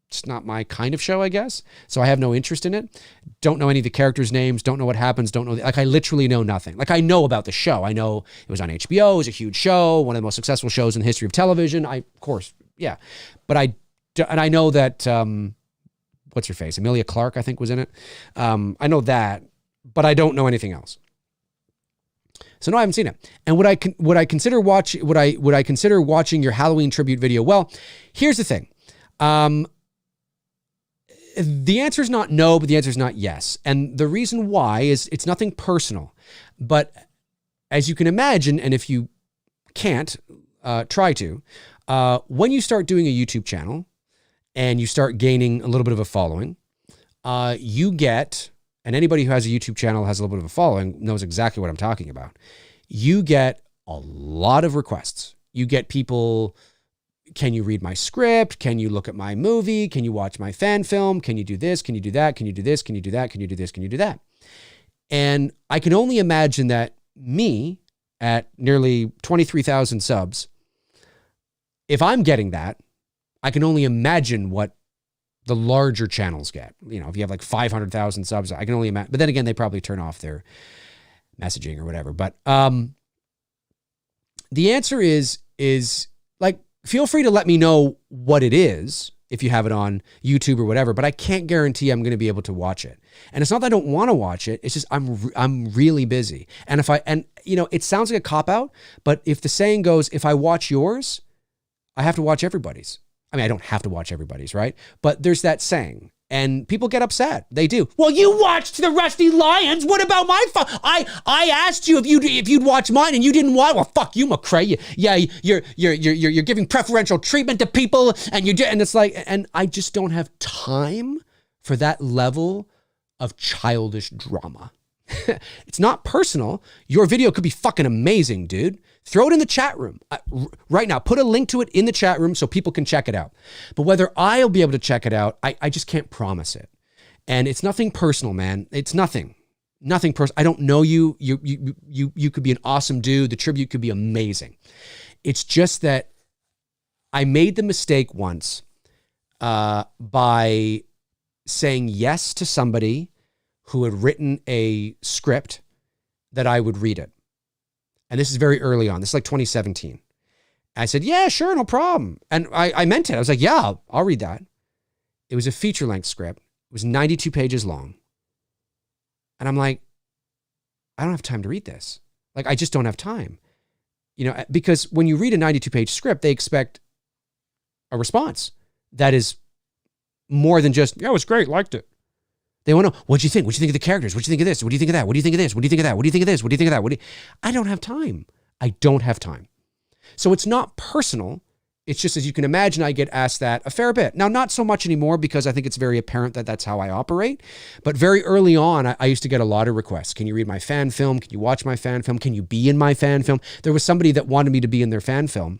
[SPEAKER 1] It's not my kind of show, I guess. So I have no interest in it. Don't know any of the characters' names. Don't know what happens. Don't know. I literally know nothing. I know about the show. I know it was on HBO. It was a huge show. One of the most successful shows in the history of television. Of course, yeah. But I know that. What's her face? Emilia Clarke, I think, was in it. I know that, but I don't know anything else. So no, I haven't seen it. And would I consider watching your Halloween tribute video? Well, here's the thing. The answer is not no, but the answer is not yes. And the reason why is it's nothing personal. But as you can imagine, and if you can't, try to, when you start doing a YouTube channel and you start gaining a little bit of a following, you get, and anybody who has a YouTube channel has a little bit of a following knows exactly what I'm talking about. You get a lot of requests. You get people, can you read my script? Can you look at my movie? Can you watch my fan film? Can you do this? Can you do that? Can you do this? Can you do that? Can you do this? Can you do that? And I can only imagine that me at nearly 23,000 subs, if I'm getting that, I can only imagine what the larger channels get. You know, if you have like 500,000 subs, I can only imagine. But then again, they probably turn off their messaging or whatever. But the answer is like, feel free to let me know what it is if you have it on YouTube or whatever, but I can't guarantee I'm going to be able to watch it. And it's not that I don't want to watch it. It's just I'm really busy. And you know, it sounds like a cop-out, but if the saying goes, if I watch yours, I have to watch everybody's. I mean, I don't have to watch everybody's, right? But there's that saying. And people get upset. They do. Well, you watched the Rusty Lions. What about my phone? I asked you if you'd watch mine and you didn't want. Well, fuck you, Mcrae. You're giving preferential treatment to people, and it's like, and I just don't have time for that level of childish drama. It's not personal. Your video could be fucking amazing, dude. Throw it in the chat room right now. Put a link to it in the chat room so people can check it out. But whether I'll be able to check it out, I just can't promise it. And it's nothing personal, man. It's nothing personal. I don't know you. You could be an awesome dude. The tribute could be amazing. It's just that I made the mistake once by saying yes to somebody who had written a script that I would read it. And this is very early on. This is like 2017. I said, yeah, sure, no problem. And I meant it. I was like, yeah, I'll read that. It was a feature-length script. It was 92 pages long. And I'm like, I don't have time to read this. Like, I just don't have time. You know, because when you read a 92-page script, they expect a response that is more than just, yeah, it was great, liked it. They want to know, what'd you think? What'd you think of the characters? What'd you think of this? What do you think of that? What do you think of this? What do you think of that? What do you think of this? What do you think of that? I don't have time. I don't have time. So it's not personal. It's just, as you can imagine, I get asked that a fair bit. Now, not so much anymore because I think it's very apparent that that's how I operate. But very early on, I used to get a lot of requests. Can you read my fan film? Can you watch my fan film? Can you be in my fan film? There was somebody that wanted me to be in their fan film.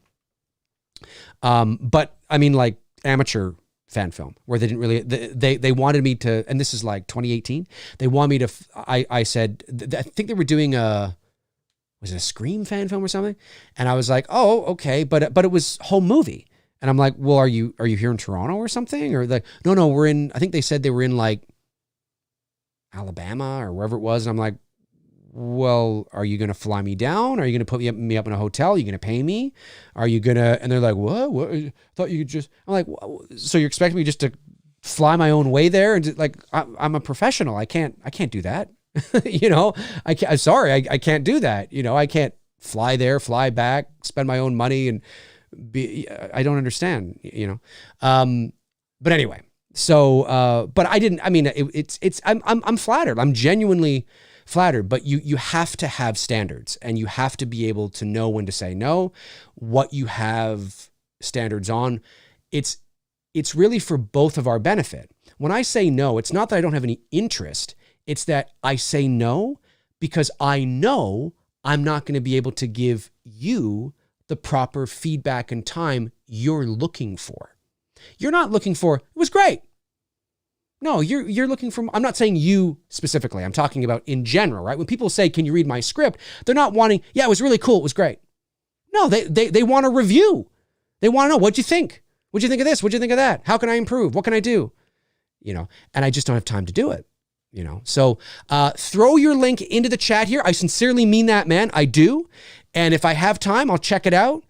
[SPEAKER 1] But I mean, like amateur fan film where they didn't really, they wanted me to, and this is like 2018. They want me to, I said, I think they were doing was it a Scream fan film or something? And I was like, oh, okay. But it was whole movie. And I'm like, well, are you here in Toronto or something? Or like, no, we're in, I think they said they were in like Alabama or wherever it was. And I'm like, well, are you going to fly me down? Are you going to put me up in a hotel? Are you going to pay me? Are you going to, and they're like, what? I thought you could just, I'm like, so you're expecting me just to fly my own way there? And just, like, I'm a professional. I can't do that. You know, I'm sorry. I can't do that. You know, I can't fly there, fly back, spend my own money and I don't understand, you know? But anyway, so, but I didn't, I mean, I'm flattered. I'm genuinely flattered, but you have to have standards and you have to be able to know when to say no, what you have standards on. It's really for both of our benefit. When I say no, it's not that I don't have any interest. It's that I say no because I know I'm not going to be able to give you the proper feedback and time you're looking for. You're not looking for, it was great. No, you're looking for, I'm not saying you specifically. I'm talking about in general, right? When people say, can you read my script? They're not wanting, yeah, it was really cool. It was great. No, they want a review. They want to know, what'd you think? What'd you think of this? What'd you think of that? How can I improve? What can I do? You know, and I just don't have time to do it. You know, so throw your link into the chat here. I sincerely mean that, man. I do. And if I have time, I'll check it out.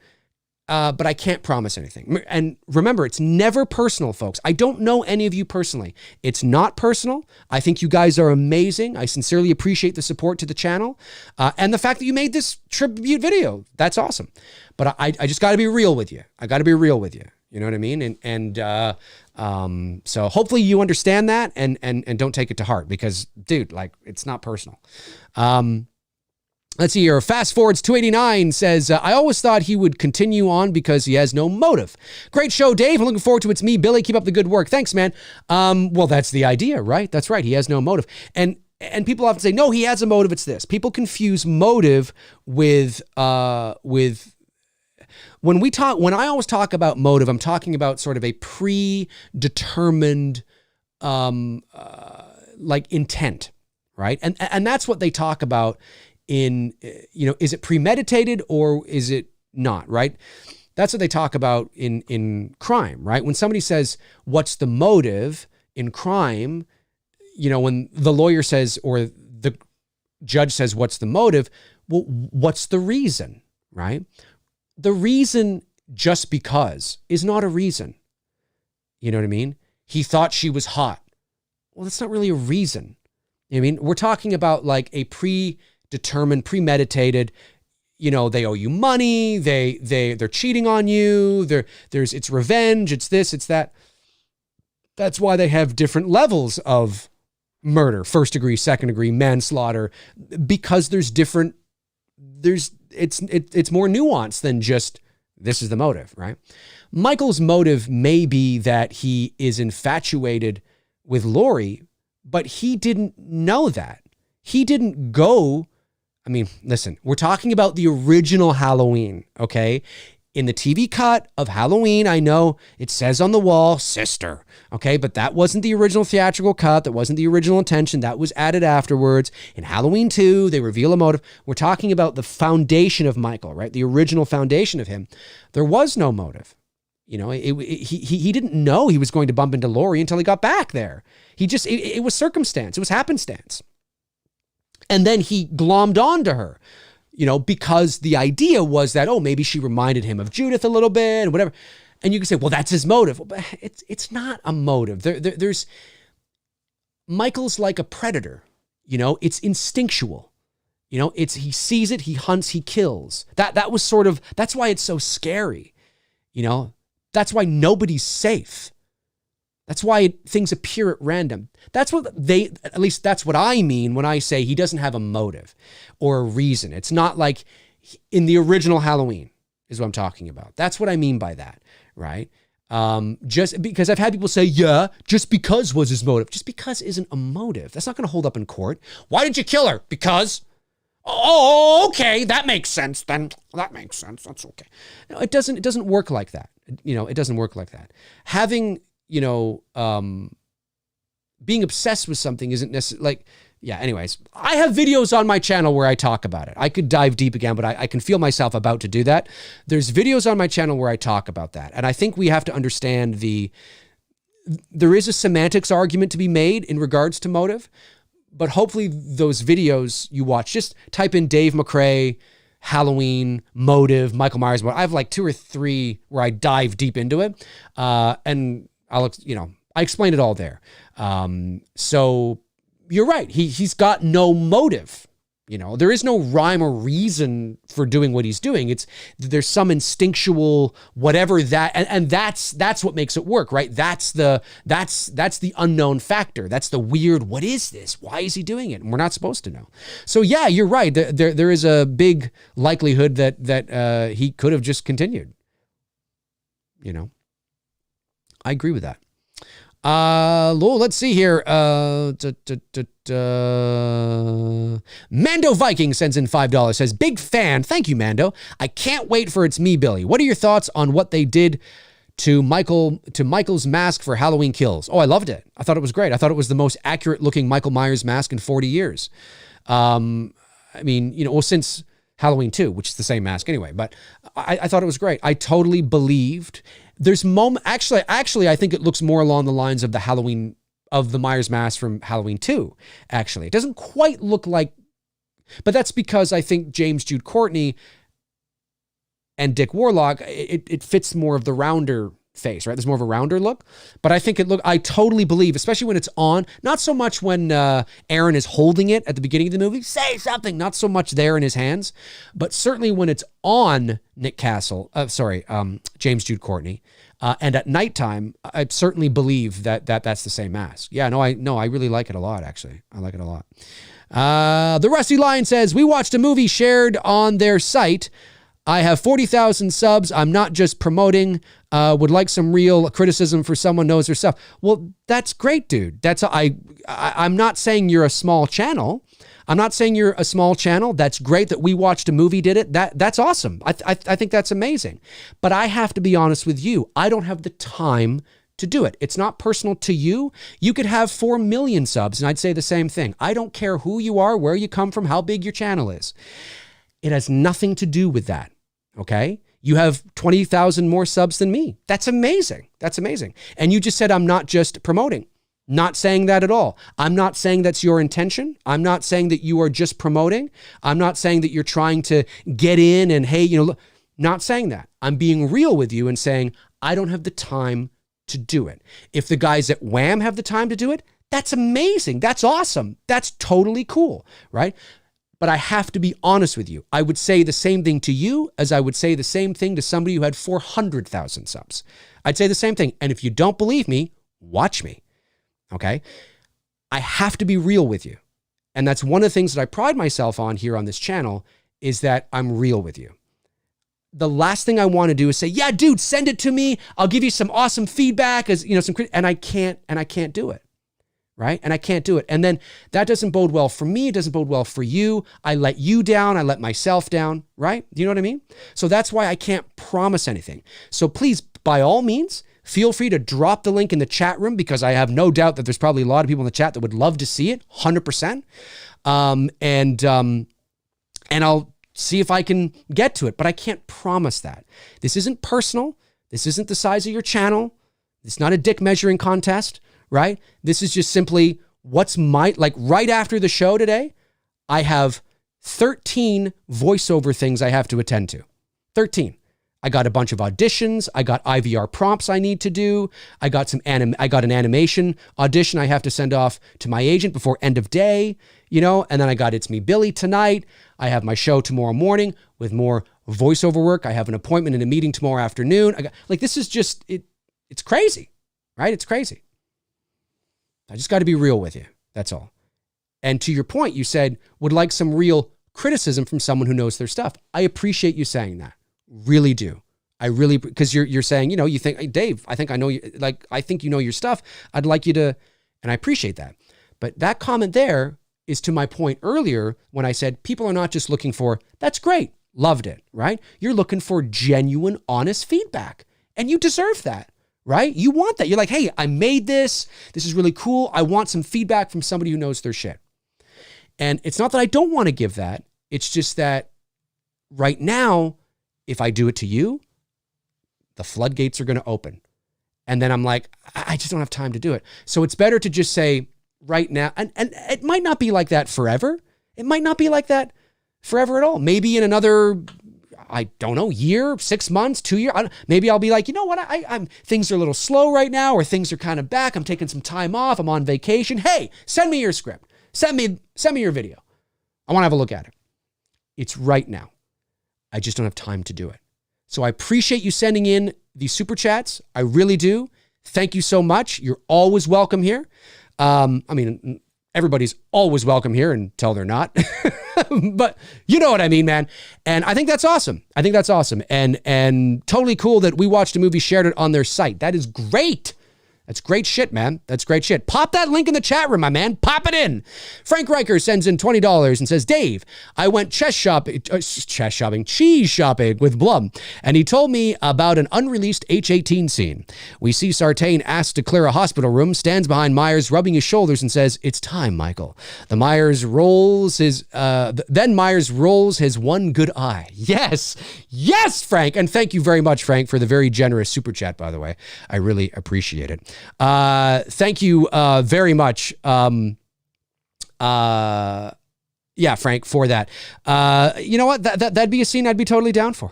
[SPEAKER 1] But I can't promise anything. And remember, it's never personal, folks. I don't know any of you personally. It's not personal. I think you guys are amazing. I sincerely appreciate the support to the channel and the fact that you made this tribute video. That's awesome. But I just got to be real with you. I got to be real with you. You know what I mean? And so hopefully you understand that and don't take it to heart because, dude, like, it's not personal. Let's see here. Fast Forwards 289 says, I always thought he would continue on because he has no motive. Great show, Dave. I'm looking forward to It's Me, Billy. Keep up the good work. Thanks, man. Well, that's the idea, right? That's right. He has no motive. And people often say, no, he has a motive. It's this. People confuse motive with when I always talk about motive, I'm talking about sort of a predetermined, like intent. right? And that's what they talk about in, is it premeditated or is it not, right? That's what they talk about in crime, right? When somebody says, what's the motive in crime, when the lawyer says, or the judge says, what's the motive? Well, what's the reason, right? The reason just because is not a reason. You know what I mean? He thought she was hot. Well, that's not really a reason. You know what I mean? We're talking about like a predetermined, premeditated, they owe you money. They're cheating on you. It's revenge. It's this, it's that. That's why they have different levels of murder, first degree, second degree, manslaughter, because it's more nuanced than just this is the motive, right? Michael's motive may be that he is infatuated with Lori, but he didn't know that. He didn't go. I mean, listen, we're talking about the original Halloween, okay? In the TV cut of Halloween, I know it says on the wall, sister, okay? But that wasn't the original theatrical cut. That wasn't the original intention. That was added afterwards. In Halloween 2, they reveal a motive. We're talking about the foundation of Michael, right? The original foundation of him. There was no motive. He didn't know he was going to bump into Lori until he got back there. It was circumstance. It was happenstance. And then he glommed onto her, because the idea was that, maybe she reminded him of Judith a little bit and whatever. And you can say, well, that's his motive. But it's not a motive. There's Michael's like a predator, it's instinctual. He sees it, he hunts, he kills. That was that's why it's so scary. That's why nobody's safe. That's why things appear at random. At least that's what I mean when I say he doesn't have a motive or a reason. It's not like in the original Halloween is what I'm talking about. That's what I mean by that, right? Just because I've had people say, yeah, just because was his motive. Just because isn't a motive. That's not going to hold up in court. Why did you kill her? Because. Oh, okay. That makes sense then. That makes sense. That's okay. No, it doesn't work like that. It doesn't work like that. Having, being obsessed with something isn't necessarily anyways, I have videos on my channel where I talk about it. I could dive deep again, but I can feel myself about to do that. There's videos on my channel where I talk about that. And I think we have to understand there is a semantics argument to be made in regards to motive, but hopefully those videos you watch, just type in Dave Mcrae, Halloween, motive, Michael Myers. I have like 2 or 3 where I dive deep into it. And I explain it all there. So you're right. He's got no motive. There is no rhyme or reason for doing what he's doing. There's some instinctual whatever that, and that's what makes it work, right? That's the unknown factor. That's the weird. What is this? Why is he doing it? And we're not supposed to know. So yeah, you're right. There is a big likelihood that he could have just continued. I agree with that. Let's see here. Mando Viking sends in $5, says, big fan. Thank you, Mando. I can't wait for It's Me, Billy. What are your thoughts on what they did to Michael's mask for Halloween Kills? Oh, I loved it. I thought it was great. I thought it was the most accurate looking Michael Myers mask in 40 years. Since Halloween 2, which is the same mask anyway, but I thought it was great. I totally believed. There's actually, I think it looks more along the lines of the Myers mask from Halloween 2, actually. It doesn't quite look like, but that's because I think James Jude Courtney and Dick Warlock, it fits more of the rounder face, right? There's more of a rounder look, but I totally believe, especially when it's on, not so much when Aaron is holding it at the beginning of the movie, say something, not so much there in his hands, but certainly when it's on James Jude Courtney, and at nighttime, I certainly believe that's the same mask. Yeah, I really like it a lot, actually. I like it a lot. The Rusty Lion says, we watched a movie shared on their site. I have 40,000 subs. I'm not just promoting. Would like some real criticism for someone knows their stuff. Well, that's great, dude. I'm not saying you're a small channel. That's great that We Watched a Movie did it. That's awesome. I think that's amazing. But I have to be honest with you. I don't have the time to do it. It's not personal to you. You could have 4 million subs and I'd say the same thing. I don't care who you are, where you come from, how big your channel is. It has nothing to do with that, okay? You have 20,000 more subs than me. That's amazing. That's amazing. And you just said, I'm not just promoting. Not saying that at all. I'm not saying that's your intention. I'm not saying that you are just promoting. I'm not saying that you're trying to get in and, hey, not saying that. I'm being real with you and saying, I don't have the time to do it. If the guys at Wham have the time to do it, that's amazing. That's awesome. That's totally cool, right? But I have to be honest with you. I would say the same thing to you as I would say the same thing to somebody who had 400,000 subs. I'd say the same thing. And if you don't believe me, watch me. Okay? I have to be real with you. And that's one of the things that I pride myself on here on this channel is that I'm real with you. The last thing I want to do is say, yeah, dude, send it to me. I'll give you some awesome feedback and I can't do it. Right? And I can't do it. And then that doesn't bode well for me. It doesn't bode well for you. I let you down. I let myself down. Right? Do you know what I mean? So that's why I can't promise anything. So please, by all means, feel free to drop the link in the chat room because I have no doubt that there's probably a lot of people in the chat that would love to see it, 100%. And I'll see if I can get to it, but I can't promise that. This isn't personal. This isn't the size of your channel. It's not a dick measuring contest, right? This is just simply right after the show today, I have 13 voiceover things I have to attend to. 13. I got a bunch of auditions. I got IVR prompts I need to do. I got an animation audition I have to send off to my agent before end of day, and then I got It's Me Billy tonight. I have my show tomorrow morning with more voiceover work. I have an appointment and a meeting tomorrow afternoon. This is just, it's crazy, right? It's crazy. I just got to be real with you. That's all. And to your point, you said, would like some real criticism from someone who knows their stuff. I appreciate you saying that. Really do. I really, because you're saying, you think, hey, Dave, I think I know you, I think you know your stuff. I'd like you to, and I appreciate that. But that comment there is to my point earlier when I said people are not just looking for, that's great, loved it, right? You're looking for genuine, honest feedback. And you deserve that, right? You want that. You're like, hey, I made this. This is really cool. I want some feedback from somebody who knows their shit. And it's not that I don't want to give that. It's just that right now, if I do it to you, the floodgates are going to open. And then I'm like, I just don't have time to do it. So it's better to just say right now, and it might not be like that forever. It might not be like that forever at all. Maybe in another, I don't know, year, 6 months, 2 years. Maybe I'll be like, you know what? I'm things are a little slow right now, or things are kind of back. I'm taking some time off. I'm on vacation. Hey, send me your script. Send me your video. I want to have a look at it. It's right now. I just don't have time to do it. So I appreciate you sending in the super chats. I really do. Thank you so much. You're always welcome here. Everybody's always welcome here until they're not. But you know what I mean, man. And I think that's awesome. And totally cool that We Watched a Movie shared it on their site. That is great. That's great shit, man. That's great shit. Pop that link in the chat room, my man. Pop it in. Frank Riker sends in $20 and says, Dave, I went cheese shopping with Blum, and he told me about an unreleased H-18 scene. We see Sartain asked to clear a hospital room, stands behind Myers, rubbing his shoulders and says, it's time, Michael. Then Myers rolls his one good eye. Yes, Frank. And thank you very much, Frank, for the very generous super chat, by the way. I really appreciate it. Thank you very much. Frank, for that. You know what? That'd be a scene I'd be totally down for.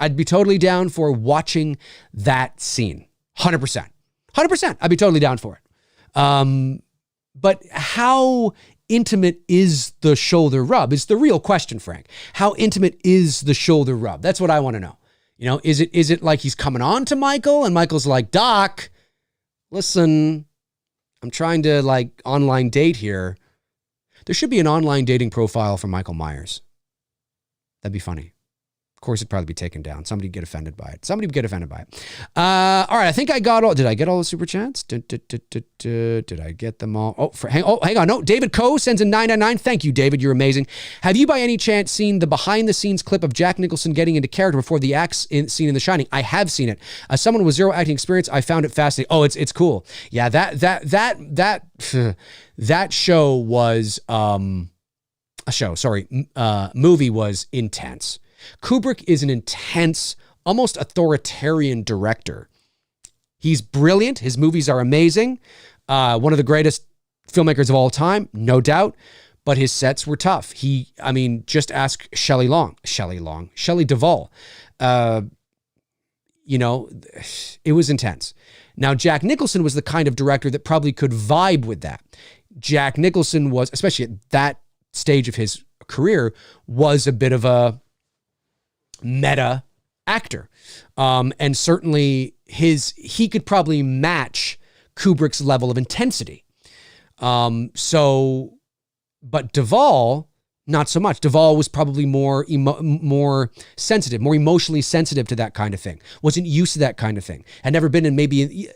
[SPEAKER 1] I'd be totally down for watching that scene. 100%. I'd be totally down for it. But how intimate is the shoulder rub? Is the real question, Frank. How intimate is the shoulder rub? That's what I want to know. Is it like he's coming on to Michael and Michael's like, Doc, listen, I'm trying to online date here. There should be an online dating profile for Michael Myers. That'd be funny. course, it'd probably be taken down. Somebody would get offended by it. All right, I think I got all. Did I get all the super chats? Did I get them all? Hang on. No, David Coe sends in 999. Thank you, David. You're amazing. Have you by any chance seen the behind-the-scenes clip of Jack Nicholson getting into character before the scene in The Shining? I have seen it. As someone with zero acting experience, I found it fascinating. Oh, it's cool. Yeah, that show was movie was intense. Kubrick is an intense, almost authoritarian director. He's brilliant. His movies are amazing. One of the greatest filmmakers of all time, no doubt. But his sets were tough. Just ask Shelley Duvall. It was intense. Now, Jack Nicholson was the kind of director that probably could vibe with that. Jack Nicholson was, especially at that stage of his career, was a bit of a meta actor. And certainly he could probably match Kubrick's level of intensity. But Duvall, not so much. Duvall was probably more sensitive, more emotionally sensitive to that kind of thing. Wasn't used to that kind of thing. Had never been in maybe,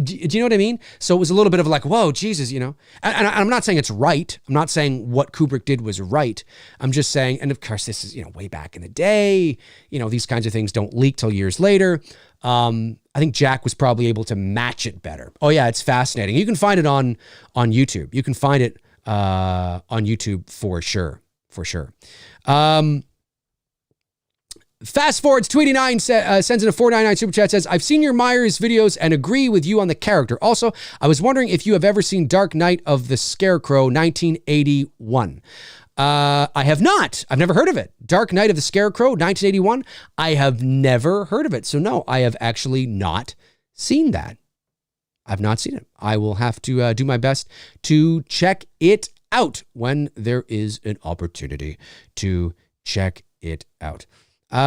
[SPEAKER 1] do you know what I mean? So it was a little bit of like, whoa, Jesus, And I'm not saying it's right. I'm not saying what Kubrick did was right. I'm just saying, and of course this is, way back in the day, these kinds of things don't leak till years later. I think Jack was probably able to match it better. Oh yeah, it's fascinating. You can find it on YouTube. You can find it on YouTube for sure. Fast Forwards 289 sends in a 499 super chat, says, I've seen your Myers videos and agree with you on the character. Also, I was wondering if you have ever seen Dark Knight of the Scarecrow 1981. I have not. I've never heard of it. Dark Knight of the Scarecrow 1981. I have never heard of it. So no, I have actually not seen that. I've not seen it. I will have to do my best to check it out when there is an opportunity to check it out. Let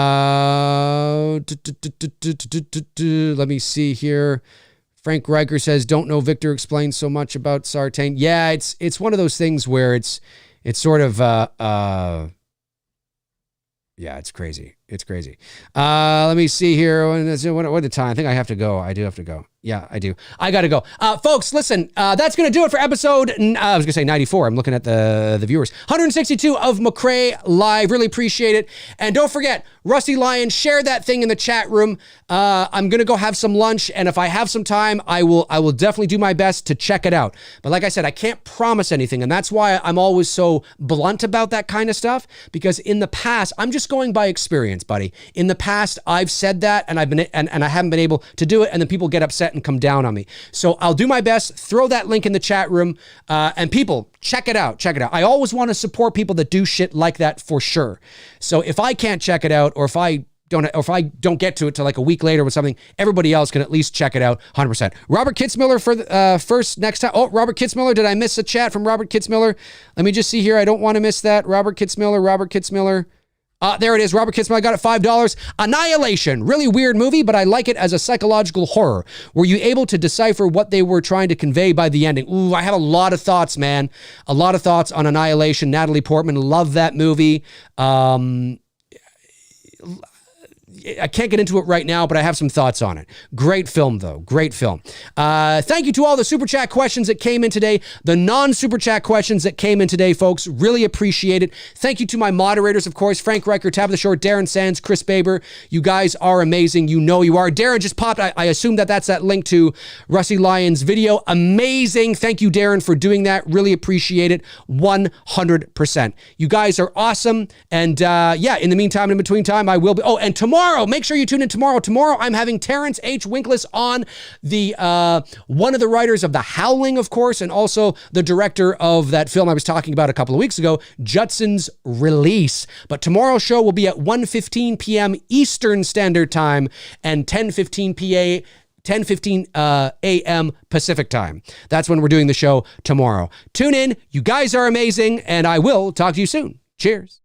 [SPEAKER 1] me see here. Frank Riker says, don't know Victor explains so much about Sartain. Yeah, it's one of those things where it's sort of it's crazy. It's crazy. Let me see here. What the time? I think I have to go. I do have to go. Yeah, I do. I got to go. Folks, listen, that's going to do it for episode, I was going to say 94. I'm looking at the viewers. 162 of Mcrae Live. Really appreciate it. And don't forget, Rusty Lion, share that thing in the chat room. I'm going to go have some lunch. And if I have some time, I will definitely do my best to check it out. But like I said, I can't promise anything. And that's why I'm always so blunt about that kind of stuff. Because in the past, I'm just going by experience, buddy. In the past, I've said that and I haven't been able to do it. And then people get upset and come down on me. So I'll do my best, throw that link in the chat room, and people, check it out. I always want to support people that do shit like that for sure. So if I can't check it out, or if I don't get to it till like a week later with something, everybody else can at least check it out 100%. Robert Kitzmiller for the first next time. Oh, Robert Kitzmiller, did I miss a chat from Robert Kitzmiller? Let me just see here. I don't want to miss that. Robert Kitzmiller. There it is. Robert Kitzman, I got it $5. Annihilation. Really weird movie, but I like it as a psychological horror. Were you able to decipher what they were trying to convey by the ending? Ooh, I have a lot of thoughts, man. A lot of thoughts on Annihilation. Natalie Portman, love that movie. I can't get into it right now, but I have some thoughts on it. Great film, though. Great film. Thank you to all the Super Chat questions that came in today. The non-Super Chat questions that came in today, folks. Really appreciate it. Thank you to my moderators, of course. Frank Riker, Tabitha Short, Darren Sands, Chris Baber. You guys are amazing. You know you are. Darren just popped. I assume that's that link to Rusty Lyon's video. Amazing. Thank you, Darren, for doing that. Really appreciate it. 100%. You guys are awesome. And in the meantime, in between time, I will be. Oh, and tomorrow, make sure you tune in tomorrow. Tomorrow, I'm having Terrence H. Winkless on, the one of the writers of The Howling, of course, and also the director of that film I was talking about a couple of weeks ago, Judson's Release. But tomorrow's show will be at 1:15 p.m. Eastern Standard Time and 10:15 a.m. Pacific Time. That's when we're doing the show tomorrow. Tune in. You guys are amazing, and I will talk to you soon. Cheers.